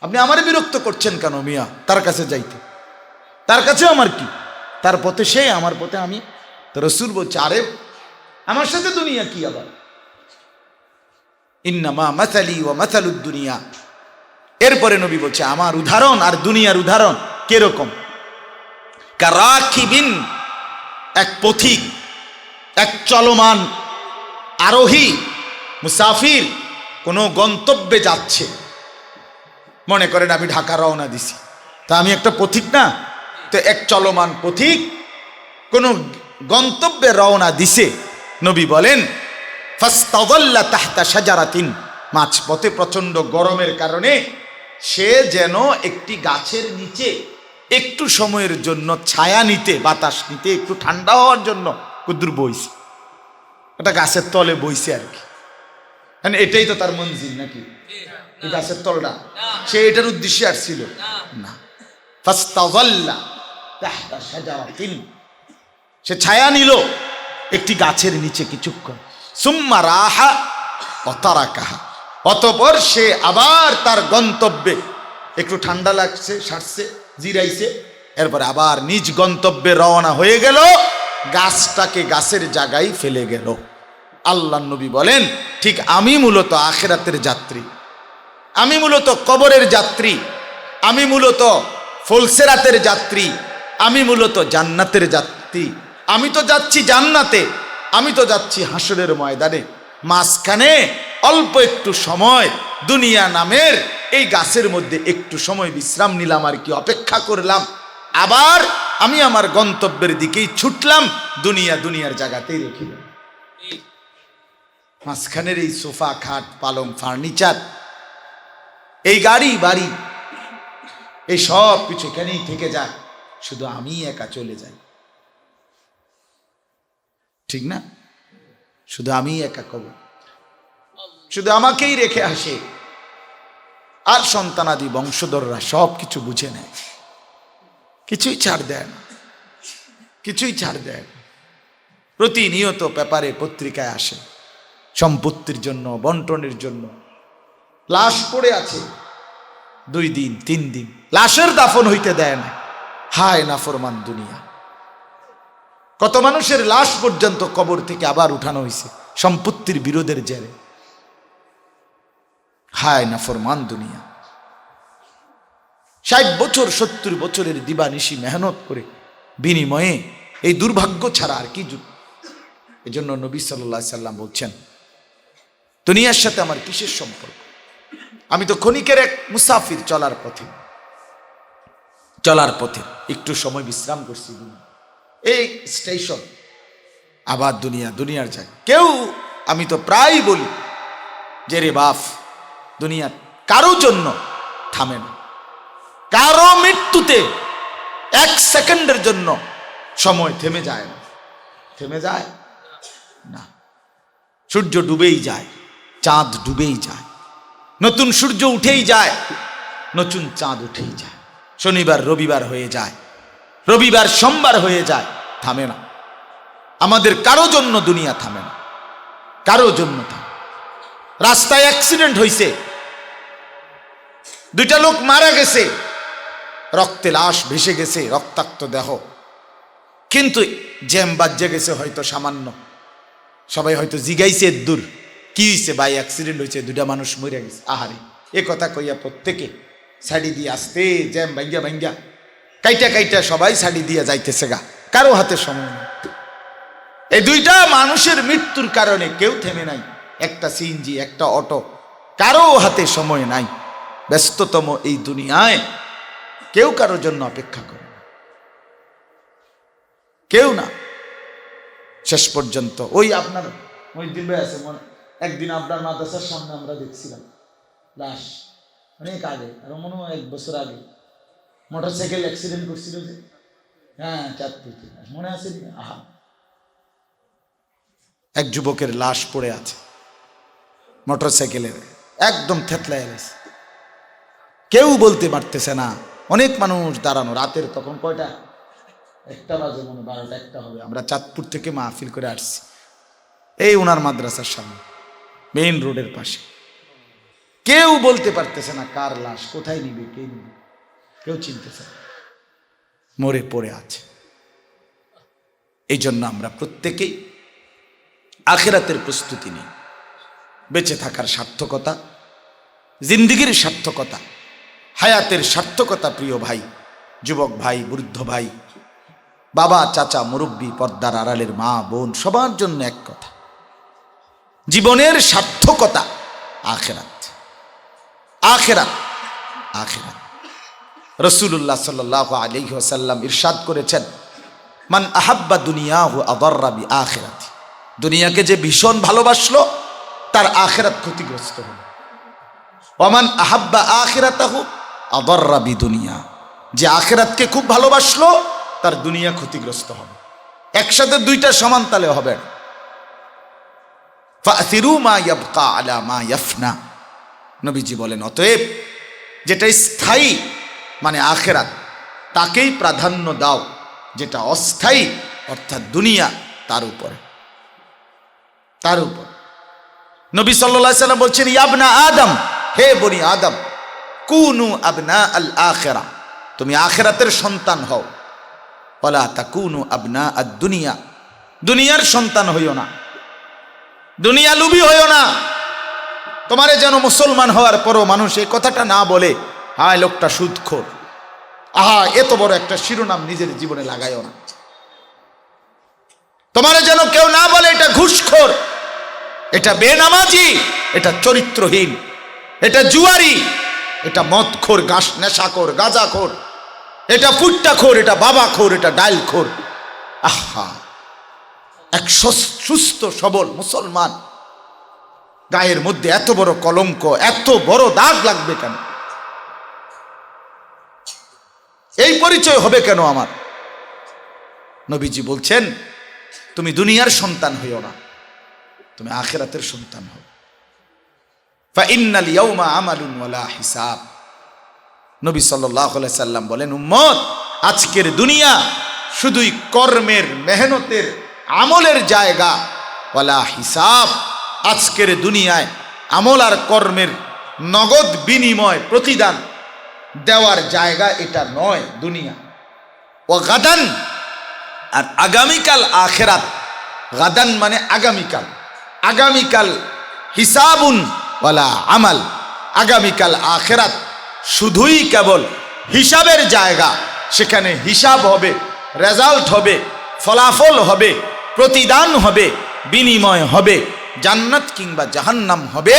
আপনি আমারে বিরক্ত করছেন কেন মিয়া? তার কাছে যাইতে, তার কাছে আমার কি? তার পথে সে, আমার পথে আমি। তো রাসূল বলছে, আরে আমার সাথে দুনিয়া কি আবার? ইন্নামা মাসালি ওয়া মাসালুদ দুনিয়া। এরপরে নবী বলছে, আমার উদাহরণ আর দুনিয়ার উদাহরণ কিরকম? কারাকিবিন, এক পথিক, এক চলমান আরোহী, মুসাফির, কোনো গন্তব্যে যাচ্ছে। মনে করেন আমি ঢাকা রওনা দিছি, তা আমি একটা পথিক না? তো এক চলমান পথিক কোন গন্তব্যে রওনা দিছে। নবী বলেন, ফাস্তাযাল্লা তাহতা শাজারাতিন, মাঝপথে প্রচন্ড গরমের কারণে সে যেন একটি গাছের নিচে একটু সময়ের জন্য ছায়া নিতে, বাতাস নিতে, একটু ঠান্ডা হওয়ার জন্য কুদ্দুর বইছে, একটা গাছের তলে বইছে আর কি। এটাই তো তার মঞ্জিল নাকি? এই গাছের তলটা সে এটার উদ্দেশ্যে আসছিল না। ফাস্তাযাল্লা তাহতা শাজারাতিন, সে ছায়া নিল একটি গাছের নিচে কিছুক্ষণ। সুম্মা রাহা ওয়া তারাকাহা, অতঃপর সে আবার তার গন্তব্যে, একটু ঠান্ডা লাগছে, সারছে, জিরাইছে, এরপরে আবার নিজ গন্তব্যে রওনা হয়ে গেল, গাছটাকে গাছের জায়গায় ফেলে গেল। আল্লাহর নবী বলেন, ঠিক আমি মূলত আখিরাতের যাত্রী, আমি মূলত কবরের যাত্রী, আমি মূলত ফুলসেরাতের যাত্রী, আমি মূলত জান্নাতের যাত্রী। আমি তো যাচ্ছি জান্নাতে, আমি তো যাচ্ছি হাসরের ময়দানে। মাঝখানে অল্প একটু সময় দুনিয়া নামের এই গাছের মধ্যে একটু সময় বিশ্রাম নিলাম আর কি, অপেক্ষা করলাম, আবার আমি আমার গন্তব্যের দিকেই ছুটলাম, দুনিয়ার জায়গাতেই রেখিলাম। মাঝখানের এই সোফা, খাট, পালং, ফার্নিচার, এই গাড়ি বাড়ি, এই সব কিছু এখানেই থেকে যায়, শুধু আমি একা চলে যাই, ঠিক না? শুধু আমি একা কবর, শুধু আমাকেই রেখে আসে, আর সন্তানাদি বংশধররা সব কিছু বুঝে নেয়, কিছুই ছাড় দেয় না, কিছুই ছাড় দেয় না। প্রতিনিয়ত পেপারে পত্রিকায় আসে সম্পত্তির জন্য, বন্টনের জন্য। লাশ পড়ে আছে 2 দিন 3 দিন, লাশের দাফন হইতে দেয় না। হায় নাফরমান দুনিয়া, কত মানুষের লাশ পর্যন্ত কবর থেকে আবার উঠানো হয়েছে সম্পত্তির বিরোধের জেরে। হায় নাফরমান দুনিয়া। 60 বছর 70 বছরের দিবানিশি মেহনত করে বিনিময়ে এই দুর্ভাগ্য ছাড়া আর কি যুদ্ধ। এই জন্য নবী সাল্লাল্লাহু আলাইহি সাল্লাম বলছেন, দুনিয়ার সাথে আমার কিসের সম্পর্ক? আমি তো ক্ষণিকের এক মুসাফির, চলার পথে একটু সময় বিশ্রাম করছি, এই স্টেশন, আবার দুনিয়ার জায়গা। কেউ, আমি তো প্রায় বলি যে রে বাপ, দুনিয়া কারো জন্য থামে না, কারো মৃত্যুতে 1 সেকেন্ডের জন্য সময় থেমে যায় না, থেমে যায় না। সূর্য ডুবেই যায়, চাঁদ ডুবেই যায়, নতুন সূর্য উঠেই যায়, নতুন চাঁদ উঠেই যায়, শনিবার রবিবার হয়ে যায়, রবিবার সোমবার হয়ে যায়, থামে না। আমাদের কারো জন্য দুনিয়া থামে না, কারো জন্য থামে। রাস্তায় অ্যাক্সিডেন্ট হয়েছে, 2টা লোক মারা গেছে, রক্তে লাশ ভেসে গেছে, রক্তাক্ত দেহ, কিন্তু জ্যাম বাজে গেছে হয়তো সামান্য, সবাই হয়তো জিগাইছে দূর, কি হয়েছে ভাই? অ্যাক্সিডেন্ট হয়েছে, 2টা মানুষ মরে গেছে। আহারে, এ কথা কইয়া প্রত্যেকে সাইডি দিয়ে আসতে, জ্যাম ভাঙ্গা কাইটা সবাই সাইডি দিয়ে যাইতেছে গা, কারো হাতে সময় নেই। এই 2টা মানুষের মৃত্যুর কারণে কেউ থেমে নাই, একটা সিএনজি, একটা অটো, কারো হাতে সময় নাই। ব্যস্ততম এই দুনিয়ায় কেউ কারোর জন্য অপেক্ষা করে না, কেউ না। শেষ পর্যন্ত ওই আপনার মহিউদ্দিন ভাই আছে, একদিন আপনার মাদ্রাসার সামনে আমরা দেখছিলাম লাশ, অনেক আগে, আরো মনে হয় 1 বছর আগে, মোটরসাইকেল অ্যাক্সিডেন্ট করছিল যে, হ্যাঁ, চাঁদপুরতে, মনে আছে? আহা, এক যুবকের লাশ পড়ে আছে মোটরসাইকেলের, একদম থেতলায় গেছে, কেউ বলতে পারতেছে না। অনেক মানুষ দাঁড়ানো, রাতের তখন কয়টা? 1টা বাজে, মনে 12টা 1টা হবে। আমরা চাঁদপুর থেকে মাহফিল করে আসছি, এই ওনার মাদ্রাসার সামনে মেইন রোডের পাশে। কেউ বলতে পারতেছে না কার লাশ, কোথায় নিবে, কে নিবে, কেউ চিনতেছে না, মরে পড়ে আছে। এই জন্য আমরা প্রত্যেকেই আখিরাতের প্রস্তুতি নিই, বেঁচে থাকার সার্থকতা, জিন্দিগির সার্থকতা, হায়াতের সার্থকতা। প্রিয় ভাই, যুবক ভাই, বৃদ্ধ ভাই, বাবা, চাচা, মুরব্বী, পর্দার আড়ালের মা, বোন, সবার জন্য এক কথা, জীবনের সার্থকতা আখিরাত, আখিরাত, আখিরাত। রাসূলুল্লাহ সাল্লাল্লাহু আলাইহি ওয়াসাল্লাম ইরশাদ করেছেন, মান আহাব্বা দুনিয়াহু আদাররা বি আখিরাতি, দুনিয়াকে যে ভীষণ ভালোবাসলো তার আখিরাত ক্ষতিগ্রস্ত হলো। ওমান আহাব্বা আখিরাতাহু আদাররা বি দুনিয়া, যে আখিরাতকে খুব ভালোবাসলো তার দুনিয়া ক্ষতিগ্রস্ত হবে। একসাথে 2টা সমান তালে হবে না। ফাআসিরু মা ইয়াবকা আলা মা ইয়াফনা। নবীজি বলেন, অতএব যেটা স্থায়ী মানে আখিরাত তাকেই প্রাধান্য দাও, যেটা অস্থায়ী অর্থাৎ দুনিয়া তার উপর। নবী সাল্লাল্লাহু আলাইহি সাল্লাম বলছেন, ইয়াবনা আদম, হে বনি আদম, কুনু আবনা আল আখিরা, তুমি আখিরাতের সন্তান হও। ওয়ালা তাকুনু আবনা আদ দুনিয়া, দুনিয়ার সন্তান হইও না, দুনিয়া লুবি হইও না। তোমারে যেন মুসলমান হওয়ার পরও মানুষ এই কথাটা না বলে, হায় লোকটা সুদখোর, আহা এত বড় একটা শিরোনাম নিজের জীবনে লাগাইও না। তোমারে যেন কেউ না বলে এটা ঘুষখোর, এটা বেনামাজি, এটা চরিত্রহীন, এটা জুয়ারি, এটা মদখোর, নেশাখোর, গাঁজাখোর, এটা ফুট্টাখোর, এটা বাবাখোর, এটা ডাইলখোর। আহা, এক সুস্থ সবল মুসলমান গায়ের মধ্যে এত বড় কলঙ্ক, এত বড় দাগ লাগবে কেন? এই পরিচয় হবে কেন আমার? নবীজি বলছেন, তুমি দুনিয়ার সন্তান হইও না, তুমি আখিরাতের সন্তান হও। ফাইন্নাল ইয়াউমা আমালুন ওয়ালা হিসাব। নবী সাল্লাল্লাহু আলাইহি সাল্লাম বলেন, উম্মত, আজকের দুনিয়া শুধুই কর্মের, মেহনতের, আমলের জায়গা, ওয়ালা হিসাব। আজকের দুনিয়ায় আমল আর কর্মের নগদ বিনিময়, প্রতিদান দেওয়ার জায়গা এটা নয় দুনিয়া। ও গাদান, আর আগামীকাল আখিরাত। গাদান মানে আগামীকাল, আগামীকাল হিসাবুন ওয়ালা আমাল, আগামীকাল আখিরাত শুধুই কেবল হিসাবের জায়গা। সেখানে হিসাব হবে, রেজাল্ট হবে, ফলাফল হবে, প্রতিদান হবে, বিনিময় হবে, জান্নাত কিংবা জাহান্নাম হবে।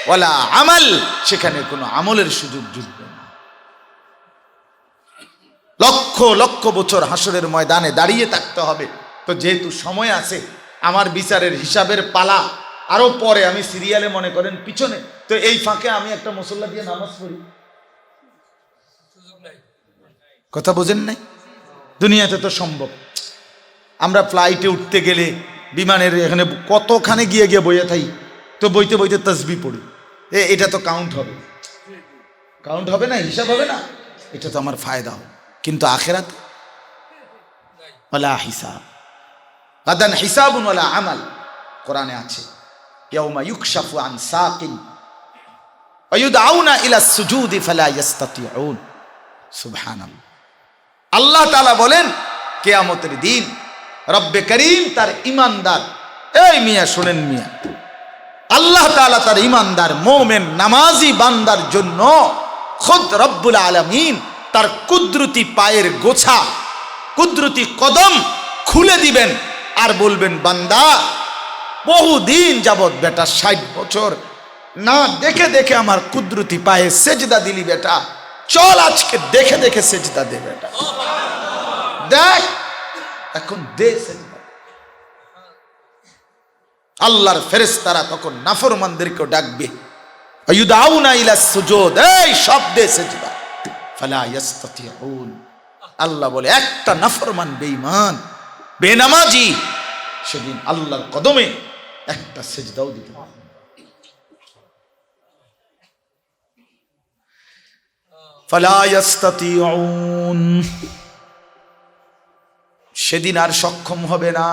ওয়ালা আমাল, সেখানে কোনো আমলের সুযোগ জুটবে না। লক্ষ লক্ষ বছর হাসরের ময়দানে দাঁড়িয়ে থাকতে হবে। তো যেহেতু সময় আছে, আমার বিচারের হিসাবের পালা আরো পরে, আমি সিরিয়ালে মনে করেন পিছনে, তো এই ফাঁকে আমি একটা মুসল্লা দিয়ে নামাজ পড়ি, কথা বোঝেন নাই? দুনিয়াতে তো সম্ভব। আমরা ফ্লাইটে উঠতে গেলে, বিমানের এখানে কতখানে গিয়ে গিয়ে বইয়ে থাই, তো বইতে বইতে তাসবিহ পড়ি, এটা তো কাউন্ট হবে, কাউন্ট হবে না, হিসাব হবে না, এটা তো আমার ফায়দা হবে। কিন্তু আখিরাত ওয়ালা হিসাব, গাদান হিসাবুন ওয়ালা আমাল। কোরআনে আছে, ইয়াউমা ইউকশাফু আন সাকিন ওয়া ইউদআউনা ইলা সুজুদি ফালা ইস্তাতিউন। সুবহানাল্লাহ। আল্লাহ তাআলা বলেন, কিয়ামতের দিন রব্বে করিম তার ইমানদার, এই মিয়া শুনেন মিয়া, আল্লাহ তাআলা তার ইমানদার মুমিন নামাজি বান্দার জন্য খুদ রব্বুল আলামিন তার কুদরতি পায়ের গোছা, কুদরতি কদম খুলে দিবেন আর বলবেন, বান্দা বহুদিন যাবত বেটা 60 বছর না দেখে দেখে আমার কুদরতি পায়ে সেজদা দিলি বেটা, চল আজকে দেখে দেখে সেজদা দে বেটা, দেখ এখন দে সেজদা। আল্লাহর ফেরেশতারা তখন নাফরমানদেরকে ডাকবে, ইউদাউনা ইলা সুজুদ, এই সব দে সেজদা, ফালা ইস্তাতিউন। আল্লাহ বলে, একটা নাফরমান, বেঈমান, বেনামাজি সেদিন আল্লাহর কদমে একটা সেজদাও দিতে পারবে না। ফালা ইস্তাতিউন, সেদিন আর সক্ষম হবে না।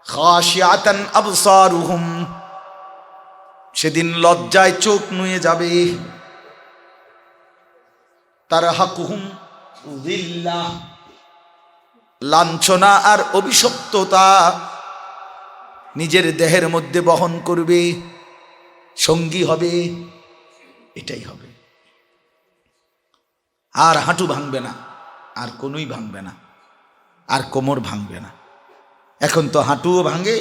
খাশিয়াতান আবসারুহুম, সেদিন লজ্জায় চোখ নুয়ে যাবে। তারহাকুহুম যিল্লাহ, লাঞ্ছনা আর অভিশপ্ততা নিজের দেহের মধ্যে বহন করবে, সঙ্গী হবে, এটাই হবে। আর হাঁটু ভাঙবে না, আর কোনোই ভাঙবে না, আর কোমর ভাঙবে না। এখন তো হাঁটুও ভাঙে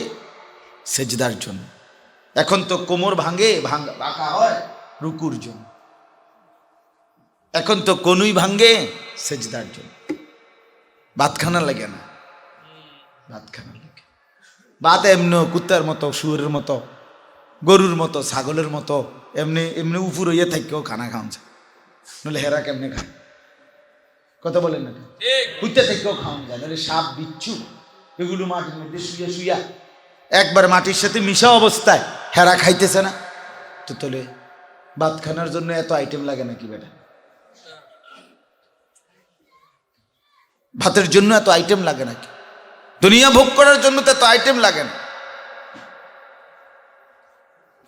সেজদার জন্য, এখন তো কোমর ভাঙে, বাঁকা হয় রুকুর জন্য, এখন তো কোনোই ভাঙে সেজদার জন্য। ভাতখানা লাগে না, ভাতখানা লাগে, ভাত এমনি কুত্তার মতো, শুয়োরের মতো, গরুর মতো, ছাগলের মতো এমনি এমনি উপর হইয়া থাকেও খানা খাওয়া যায়, নইলে হেরা কেমনে খায়, কথা বলেন না? কুত্তা থেকেও খাওয়া যায়, নাহলে সাপ বিচ্ছু এগুলো মাটির মধ্যে শুইয়া শুইয়া একবার মাটির সাথে মিশা অবস্থায় হেরা খাইতেছে না তো তোলে ভাত খানার জন্য এত আইটেম লাগে নাকি বেটা? ভাতের জন্য এত আইটেম লাগে নাকি? দুনিয়া ভোগ করার জন্য তো এত আইটেম লাগে না।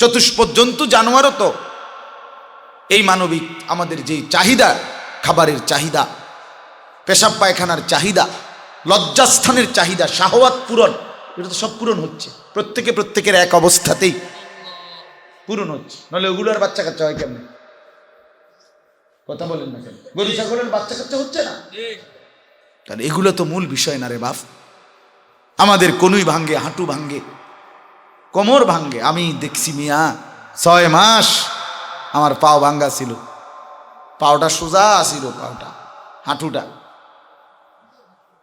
চতুষ্পদ জন্তু জানোয়ারও তো এই মানবিক আমাদের যে চাহিদা, খাবারের চাহিদা, পেশাব পায়খানার চাহিদা, লজ্জাস্থানের চাহিদা, শাহওয়াত পূরণ, এটা তো সব পূরণ হচ্ছে প্রত্যেকের এক অবস্থাতেই পূরণ হচ্ছে। নাহলে ওগুলোর বাচ্চা কাচ্চা হয় কেমন? কথা বলেন না কেন? গরু ছাগলের বাচ্চা কাচ্চা হচ্ছে না? তাহলে এগুলো তো মূল বিষয় না রে বাপ। আমাদের কনুই ভাঙ্গে, হাঁটু ভাঙ্গে, কোমর ভাঙ্গে। আমি দেখছি মিয়া 6 মাস আমার পাও ভাঙ্গা ছিল, পাওটা সোজা ছিল, পাওটা হাঁটুটা।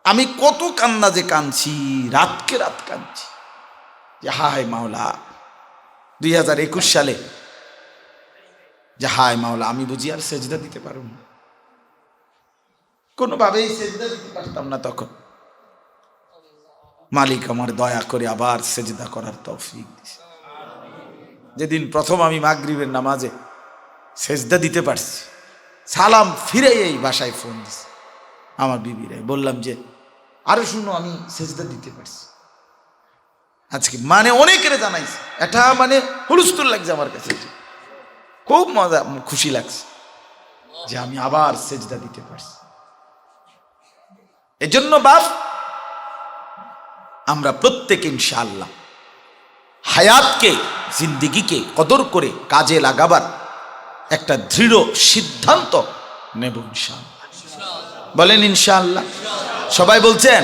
আমি কত কান্না যে কাঁদছি, রাতকে রাত কাঁদছি যে হায় মাওলা 2021 সালে, যে হায় মাওলা আমি বুঝি আর সেজদা দিতে পারব না, কোনোভাবেই সেজদা দিতে পারতাম না। তখন মালিক আমার দয়া করে আবার সেজদা করার তৌফিক দিয়েছে। যেদিন প্রথম আমি মাগরিবের নামাজে সেজদা দিতে পারছি, সালাম ফিরে এই বাসায় ফোন দিছি আমার বিবিরে, বললাম যে আরে শুনো আমি সেজদা দিতে পারছি আজকে। মানে অনেকের জানাইছে, এটা মানে হুলস্থুল লাগছে আমার কাছে, খুব মজা, খুশি লাগছে যে আমি আবার সেজদা দিতে পারছি। এজন্য বাপ আমরা প্রত্যেকে ইনশাআল্লাহ হায়াতকে, জিন্দিগিকে কদর করে কাজে লাগাবার একটা দৃঢ় সিদ্ধান্ত নেব ইনশাআল্লাহ। বলেন ইনশাআল্লাহ। সবাই বলছেন